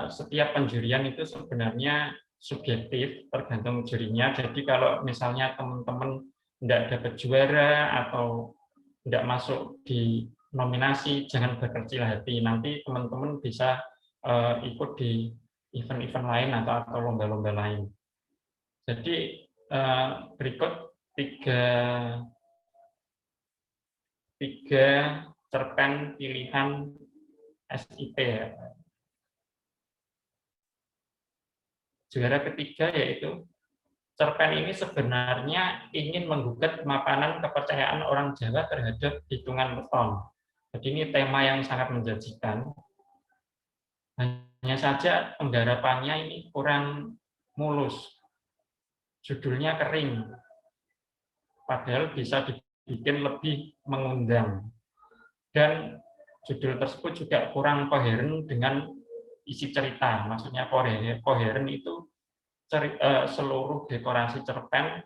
setiap penjurian itu sebenarnya subjektif, tergantung jurinya. Jadi kalau misalnya teman-teman tidak dapat juara atau tidak masuk di nominasi, jangan berkecil hati. Nanti teman-teman bisa ikut di event-event lain atau lomba-lomba lain. Jadi berikut 3 cerpen pilihan SIP. Juara ketiga yaitu cerpen ini sebenarnya ingin menggugat kemapanan kepercayaan orang Jawa terhadap hitungan weton. Jadi ini tema yang sangat menjanjikan. Hanya saja penggarapannya ini kurang mulus. Judulnya kering. Padahal bisa dibikin lebih mengundang. Dan judul tersebut juga kurang koheren dengan isi cerita. Maksudnya koheren itu seluruh dekorasi cerpen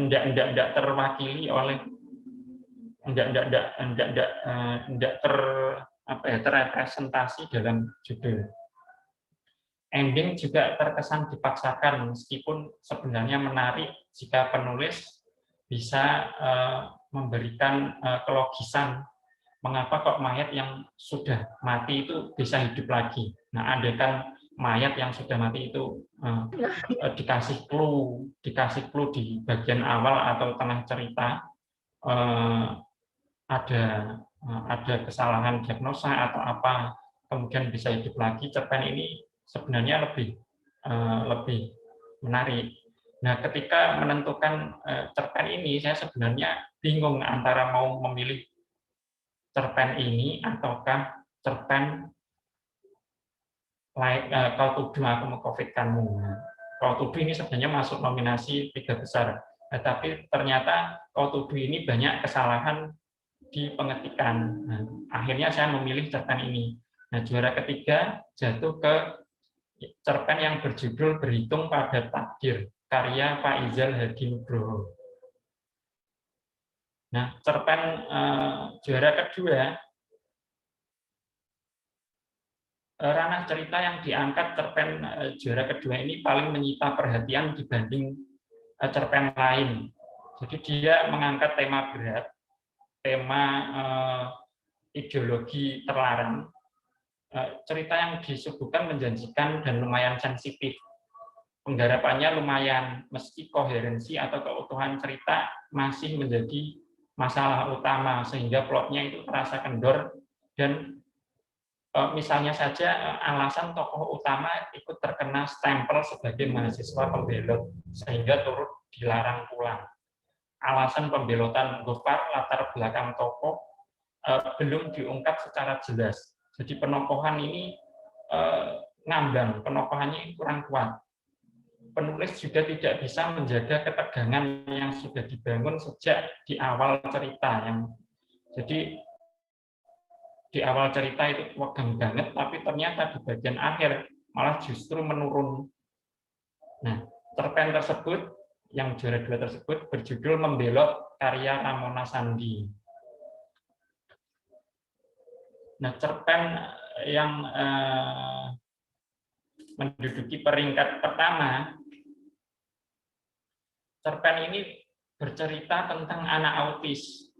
tidak terwakili oleh terrepresentasi dalam judul. Ending juga terkesan dipaksakan meskipun sebenarnya menarik jika penulis bisa memberikan kelogisan mengapa kok mayat yang sudah mati itu bisa hidup lagi. Nah, andaikan mayat yang sudah mati itu dikasih clue di bagian awal atau tengah cerita ada kesalahan diagnosa atau apa, kemudian bisa hidup lagi, cerpen ini sebenarnya lebih menarik. Nah, ketika menentukan cerpen ini, saya sebenarnya bingung antara mau memilih cerpen ini ataukah cerpen Kau Tuduh Aku Mengcovidkanmu. Kau Tuduh ini sebenarnya masuk nominasi 3 besar, tapi ternyata Kau Tuduh ini banyak kesalahan di pengetikan. Nah, akhirnya saya memilih cerpen ini. Nah, juara ketiga jatuh ke cerpen yang berjudul Berhitung pada Takdir, karya Pak Izal Hadi Nugroho. Nah, cerpen juara kedua, ranah cerita yang diangkat cerpen juara kedua ini paling menyita perhatian dibanding cerpen lain. Jadi dia mengangkat tema berat, tema ideologi terlarang. Cerita yang disuguhkan menjanjikan dan lumayan sensitif. Penggarapannya lumayan, meski koherensi atau keutuhan cerita masih menjadi masalah utama, sehingga plotnya itu terasa kendor dan misalnya saja alasan tokoh utama ikut terkena stempel sebagai mahasiswa pembelot, sehingga turut dilarang pulang. Alasan pembelotan Gofar latar belakang tokoh belum diungkap secara jelas. Jadi penokohan ini ngambang, penokohannya kurang kuat. Penulis juga tidak bisa menjaga ketegangan yang sudah dibangun sejak di awal cerita. Jadi di awal cerita itu tegang banget, tapi ternyata di bagian akhir malah justru menurun. Nah, cerpen tersebut, yang juara 2 tersebut, berjudul Membelot, karya Ramona Sandi. Nah, cerpen yang menduduki peringkat pertama, cerpen ini bercerita tentang anak autis.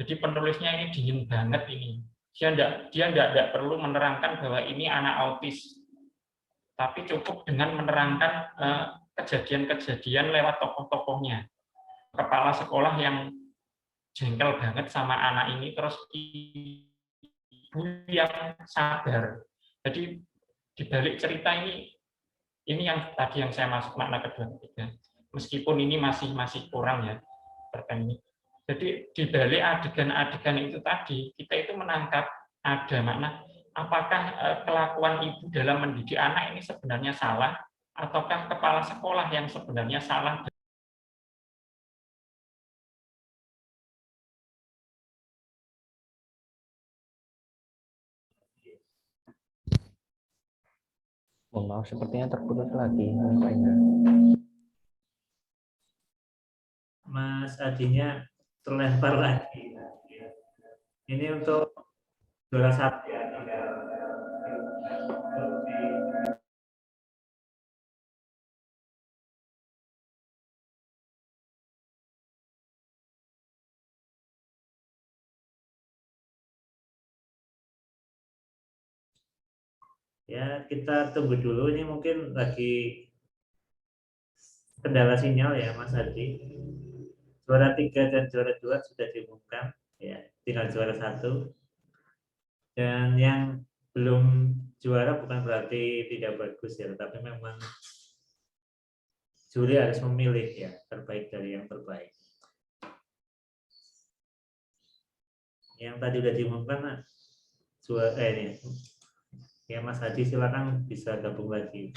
Jadi penulisnya ini dingin banget ini. Dia tidak perlu menerangkan bahwa ini anak autis, tapi cukup dengan menerangkan kejadian-kejadian lewat tokoh-tokohnya. Kepala sekolah yang jengkel banget sama anak ini, terus ibu yang sabar. Jadi di balik cerita ini yang tadi yang saya masuk makna kedua ketiga. Meskipun ini masih kurang ya cerpen ini. Jadi di balik adegan-adegan itu tadi, kita itu menangkap ada makna, apakah kelakuan ibu dalam mendidik anak ini sebenarnya salah, ataukah kepala sekolah yang sebenarnya salah. Mohon maaf, sepertinya terputus lagi, Pak Indra. Mas Adinya terlempar lagi. Ini untuk juara 1 ya. Ya, kita tunggu dulu. Ini mungkin lagi kendala sinyal ya, Mas Adi. Juara 3 dan juara 2 sudah diumumkan. Ya, tinggal juara 1. Dan yang belum juara bukan berarti tidak bagus ya, tapi memang juri harus memilih ya, terbaik dari yang terbaik. Yang tadi sudah diumumkan, juara ini. Ya, Mas Hadi silakan bisa gabung lagi.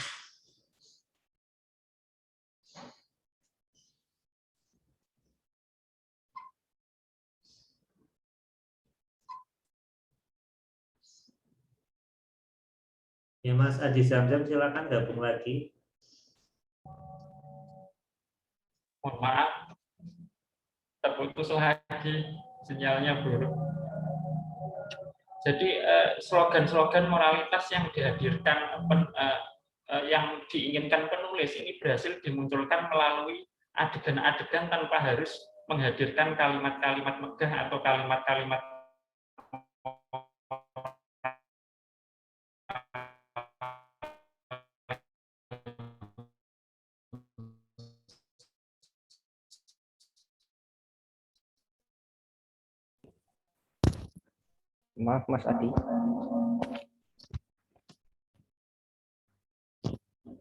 Ya, Mas Adi Zamzam silakan gabung lagi. Mohon maaf, terputus lagi, sinyalnya buruk. Jadi slogan-slogan moralitas yang dihadirkan, yang diinginkan penulis ini berhasil dimunculkan melalui adegan-adegan tanpa harus menghadirkan kalimat-kalimat megah atau kalimat-kalimat Maaf, Mas Adi.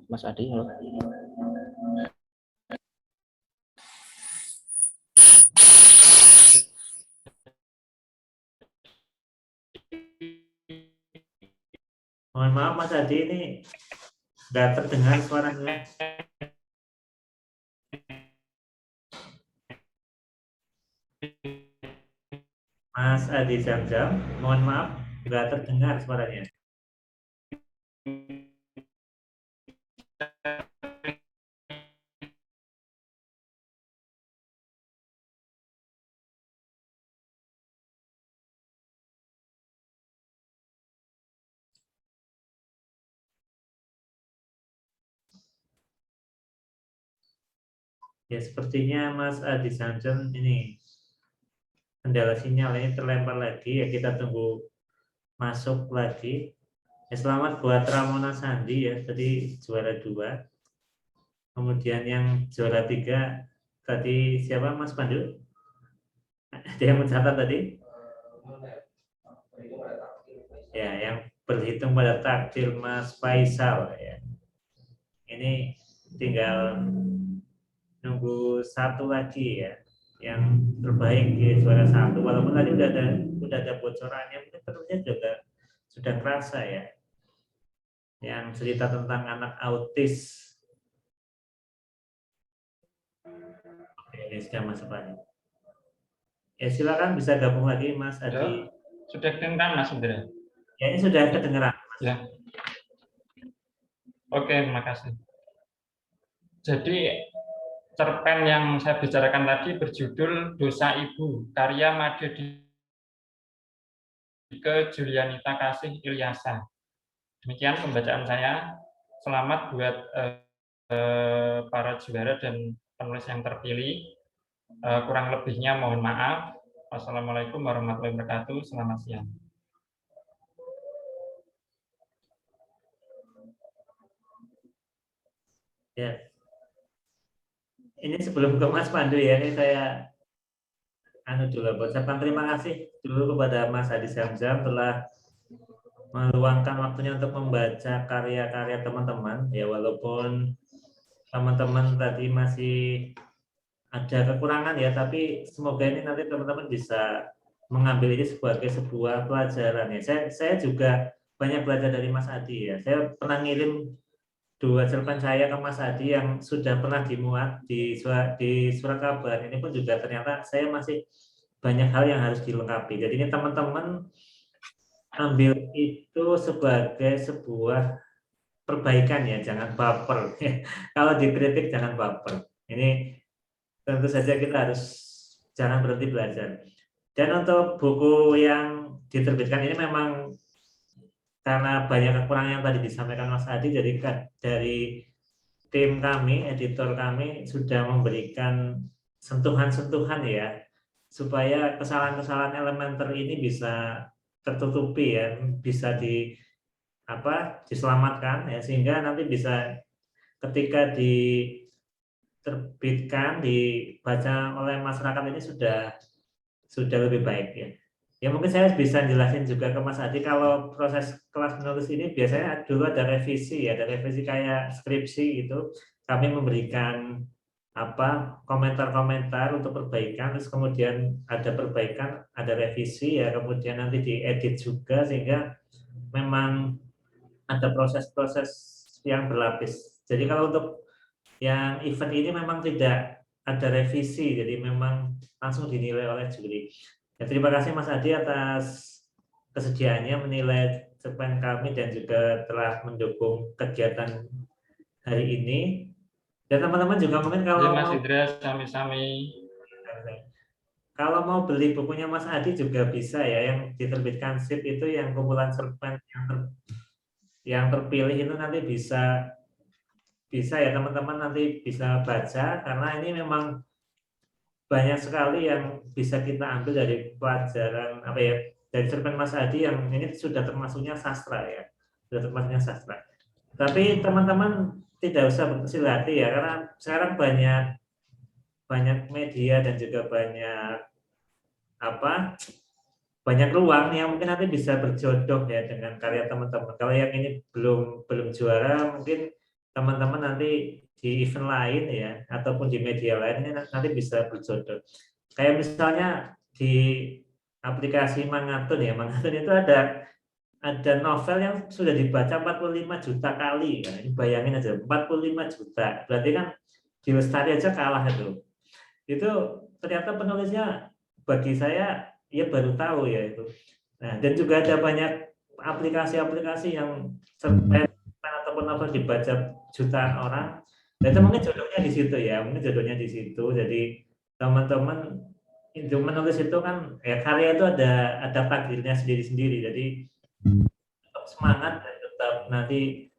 Mas Adi, halo. Mohon maaf Mas Adi, ini nggak terdengar suaranya. Mas Adi Zamzam, mohon maaf, nggak terdengar suaranya. Ya, sepertinya Mas Adi Sanjung ini kendala sinyal ini terlempar lagi, ya kita tunggu masuk lagi. Ya, selamat buat Ramona Sandi ya, tadi juara 2. Kemudian yang juara 3 tadi siapa Mas Pandu? Ada yang mencatat tadi? Ya, yang berhitung pada takdir Mas Faisal ya. Ini tinggal nunggu satu lagi ya, yang terbaik di juara 1. Walaupun tadi udah ada bocorannya, mungkin tentunya juga sudah kerasa ya, yang cerita tentang anak autis. Oke, ini sudah masuk lagi. Ya, silakan bisa gabung lagi Mas Adi. Sudah kedengeran Mas Indra? Ya, ini sudah kedengeran Mas. Ya. Oke, terima kasih. Jadi cerpen yang saya bicarakan tadi berjudul Dosa Ibu, karya Made Dike Julianita Kasih Ilyasa. Demikian pembacaan saya. Selamat buat para juara dan penulis yang terpilih. Kurang lebihnya mohon maaf. Wassalamualaikum warahmatullahi wabarakatuh. Selamat siang. Ya. Ini sebelum ke Mas Pandu ya, ini saya dulu ucapkan terima kasih dulu kepada Mas Adi Samjam telah meluangkan waktunya untuk membaca karya-karya teman-teman ya, walaupun teman-teman tadi masih ada kekurangan ya, tapi semoga ini nanti teman-teman bisa mengambil ini sebagai sebuah pelajaran ya. Saya juga banyak belajar dari Mas Adi ya. Saya pernah ngirim 2 cerpen saya ke Mas Adi yang sudah pernah dimuat di surat kabar. Ini pun juga ternyata saya masih banyak hal yang harus dilengkapi. Jadi ini teman-teman ambil itu sebagai sebuah perbaikan ya, jangan baper. Kalau dikritik jangan baper. Ini tentu saja kita harus jangan berhenti belajar. Dan untuk buku yang diterbitkan ini memang karena banyak kekurangan yang tadi disampaikan Mas Adi, jadi dari tim kami, editor kami sudah memberikan sentuhan-sentuhan ya, supaya kesalahan-kesalahan elementer ini bisa tertutupi ya, bisa diselamatkan ya, sehingga nanti bisa ketika diterbitkan, dibaca oleh masyarakat ini sudah lebih baik ya. Ya mungkin saya bisa jelasin juga ke Mas Adi, kalau proses kelas menulis ini biasanya dulu ada revisi ya, ada revisi kayak skripsi gitu. Kami memberikan komentar-komentar untuk perbaikan, terus kemudian ada perbaikan, ada revisi ya, kemudian nanti diedit juga, sehingga memang ada proses-proses yang berlapis. Jadi kalau untuk yang event ini memang tidak ada revisi, jadi memang langsung dinilai oleh juri. Ya, terima kasih Mas Adi atas kesediaannya menilai cerpen kami dan juga telah mendukung kegiatan hari ini. Dan teman-teman juga mungkin kalau Mas mau Indra, sami-sami. Kalau mau beli bukunya Mas Adi juga bisa ya, yang diterbitkan SIP itu yang kumpulan cerpen yang terpilih itu nanti bisa ya teman-teman nanti bisa baca, karena ini memang banyak sekali yang bisa kita ambil dari pelajaran dari cerpen Mas Adi yang ini sudah termasuknya sastra ya, sudah termasuknya sastra. Tapi teman-teman tidak usah berkecil hati ya, karena sekarang banyak media dan juga banyak ruang yang mungkin nanti bisa berjodoh ya dengan karya teman-teman. Kalau yang ini belum juara, mungkin teman-teman nanti di event lain ya, ataupun di media lain ini nanti bisa berjodoh. Kayak misalnya di aplikasi Mangatun ya, Mangatun itu ada novel yang sudah dibaca 45 juta kali. Nah, ini bayangin aja, 45 juta. Berarti kan di Lestari aja kalah itu. Itu ternyata penulisnya bagi saya ya baru tahu ya itu. Nah, dan juga ada banyak aplikasi-aplikasi yang cerpen atau ataupun novel dibaca jutaan orang, dan itu mungkin jodohnya di situ ya, mungkin jodohnya di situ. Jadi teman-teman itu menulis itu kan ya, karya itu ada takdirnya sendiri-sendiri. Jadi tetap semangat dan tetap nanti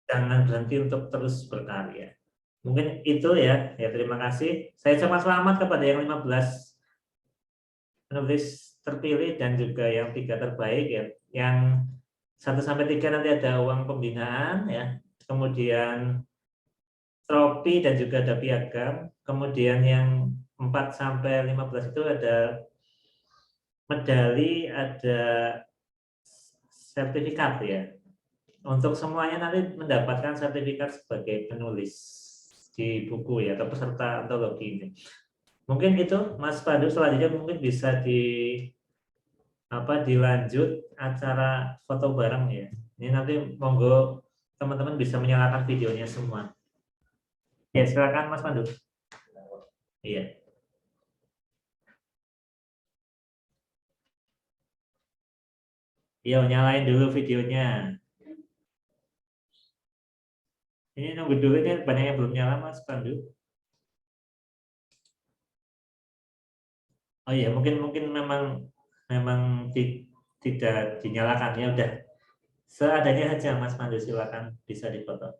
jangan berhenti untuk terus berkarya. Mungkin itu ya. Ya, terima kasih. Saya ucapkan selamat kepada yang 15 penulis terpilih dan juga yang 3 terbaik ya. Yang 1 sampai 3 nanti ada uang pembinaan ya. Kemudian trofi dan juga ada piagam. Kemudian yang 4 sampai 15 itu ada medali, ada sertifikat ya. Untuk semuanya nanti mendapatkan sertifikat sebagai penulis di buku ya, atau peserta antologi ini. Mungkin itu Mas Pandu, selanjutnya mungkin bisa dilanjut acara foto bareng ya. Ini nanti monggo teman-teman bisa menyalakan videonya semua. Ya, silakan Mas Pandu. Iya. Iya, nyalain dulu videonya. Ini nunggu dulu, ini banyak yang belum nyala Mas Pandu. Oh iya, mungkin memang tidak dinyalakan, ya udah. Seadanya saja Mas Pandu, silakan bisa difoto.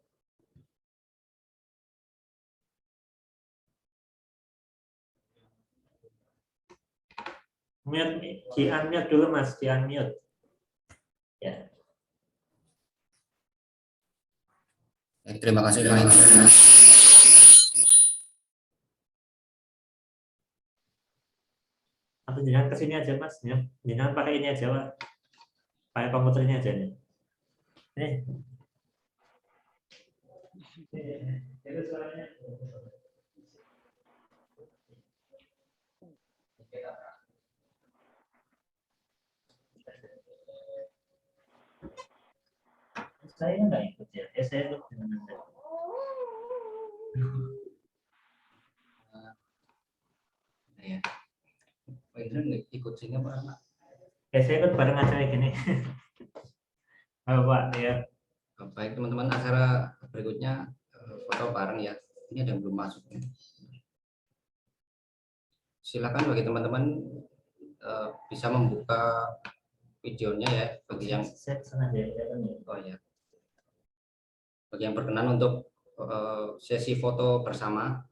Di-unmute dulu Mas, di-unmute. Ya. Terima kasih Pak Indra. Atau jangan ke sini aja Mas, jangan pakai ini aja Pak. Pakai komputernya aja nih. Itu suaranya. Saya nggak ikut ya, saya ikut dengan Anda. Ya. Pak Indra nggak ikut sini Pak? Ya, saya ikut bareng acara gini. Oh, Pak, ya. Baik teman-teman, acara berikutnya foto bareng ya. Ini ada yang belum masuk. Silakan bagi teman-teman bisa membuka videonya ya bagi yang oh ya. Bagi yang berkenan untuk sesi foto bersama.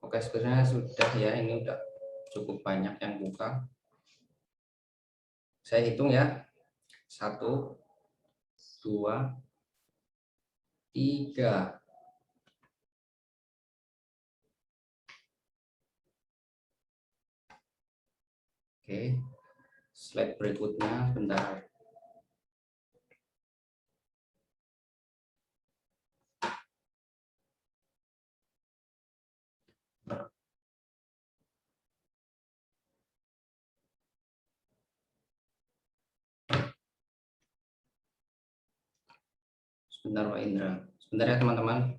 Oke, sebenarnya sudah ya, ini udah cukup banyak yang buka. Saya hitung ya. 1, 2, 3. Oke, slide berikutnya bentar. Sebentar Pak Indra, sebentar ya teman-teman.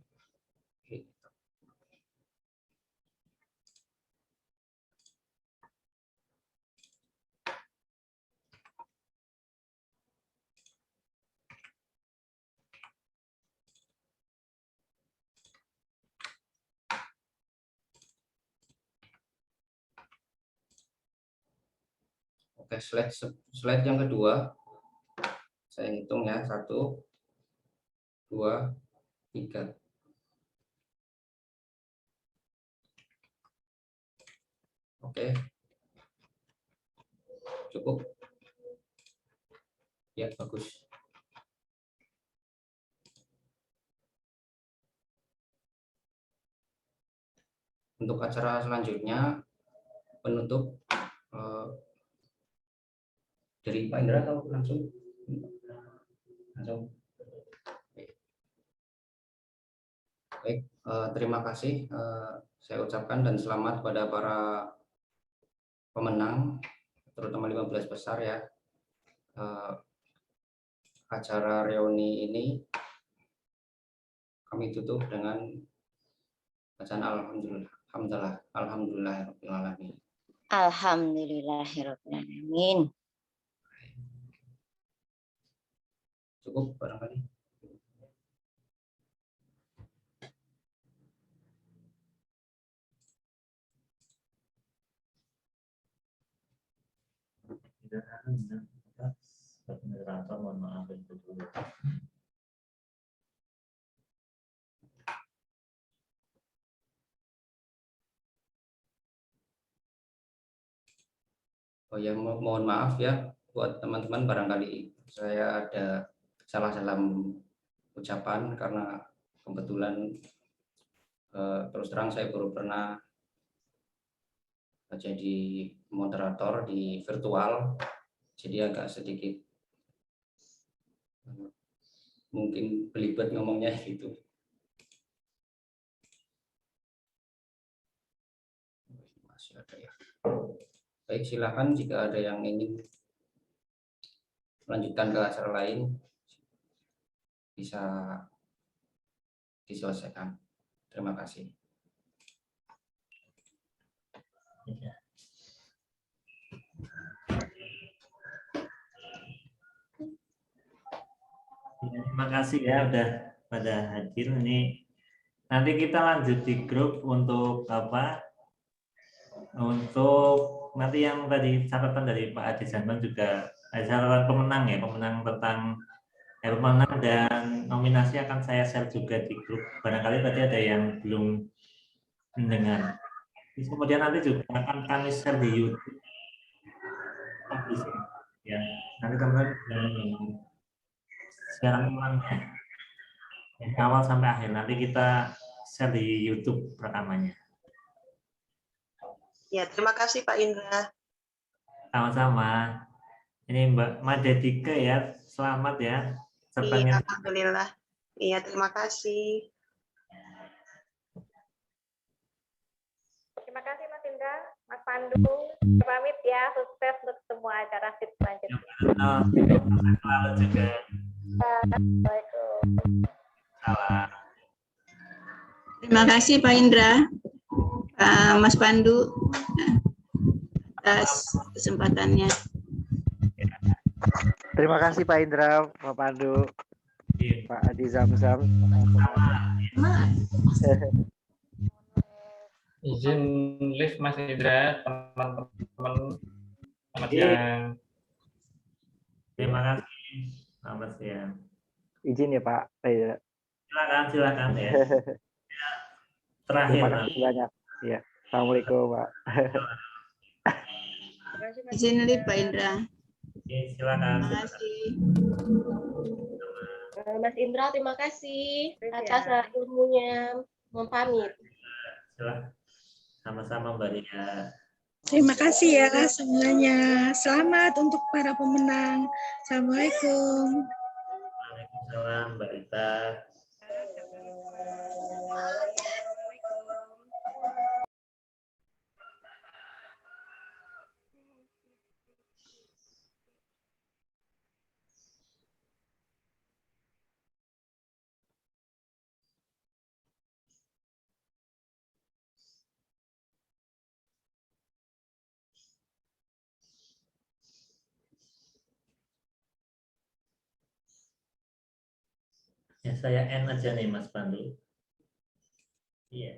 Oke, slide yang kedua. Saya hitung ya, 1, 2, 3. Oke. Cukup. Ya, bagus. Untuk acara selanjutnya penutup dari Pak Indra atau langsung? Baik, terima kasih saya ucapkan dan selamat kepada para pemenang, terutama 15 besar ya. Acara reuni ini kami tutup dengan Bacaan alhamdulillah, alhamdulillahirabbil alamin. Alhamdulillahirabbil alamin. Cukup barangkali. Moderator, mohon maaf itu dulu. Oh ya, mohon maaf ya buat teman-teman, barangkali saya ada salah dalam ucapan karena kebetulan terus terang saya baru pernah jadi moderator di virtual, jadi agak sedikit mungkin belibet ngomongnya gitu. Masih ada ya. Baik, silakan jika ada yang ingin melanjutkan ke acara lain bisa diselesaikan. Terima kasih. Terima kasih ya udah pada hadir. Ini nanti kita lanjut di grup untuk apa? Untuk nanti yang tadi catatan dari Pak Adi Zanban juga ada catatan pemenang ya, pemenang tentang pemenang dan nominasi akan saya share juga di grup. Barangkali tadi ada yang belum mendengar. Kemudian nanti juga akan kami share di YouTube. Ya, nanti teman-teman sekarang ulangnya dari awal sampai akhir. Nanti kita share di YouTube rekamannya. Ya, terima kasih Pak Indra. Sama-sama. Ini Mbak Madedike ya, selamat ya. Iya, alhamdulillah. Iya, terima kasih. Terima kasih Mas Indra, Mas Pandu. Pamit ya, sukses untuk semua acara SIP selanjutnya. Selamat juga. Assalamualaikum. Salam. Terima kasih Pak Indra, Mas Pandu atas kesempatannya. Terima kasih Pak Indra, Pak Pandu, Pak Adi Zamzam. Izin lift Mas Indra, teman-teman. Selamat siang. Terima kasih. Selamat siang. Izin ya Pak. Silakan ya. Terakhir. Terima kasih banyak. Ya. Assalamualaikum Pak. Izin lift Pak Indra. Silakan. Terima kasih. Mas Indra, terima kasih atas ilmunya. Mohon pamit. Sama-sama Mbak Ria. Terima kasih ya semuanya. Selamat untuk para pemenang. Assalamualaikum. Waalaikumsalam Mbak Rita. Ya, saya N aja nih Mas Pandu. Iya.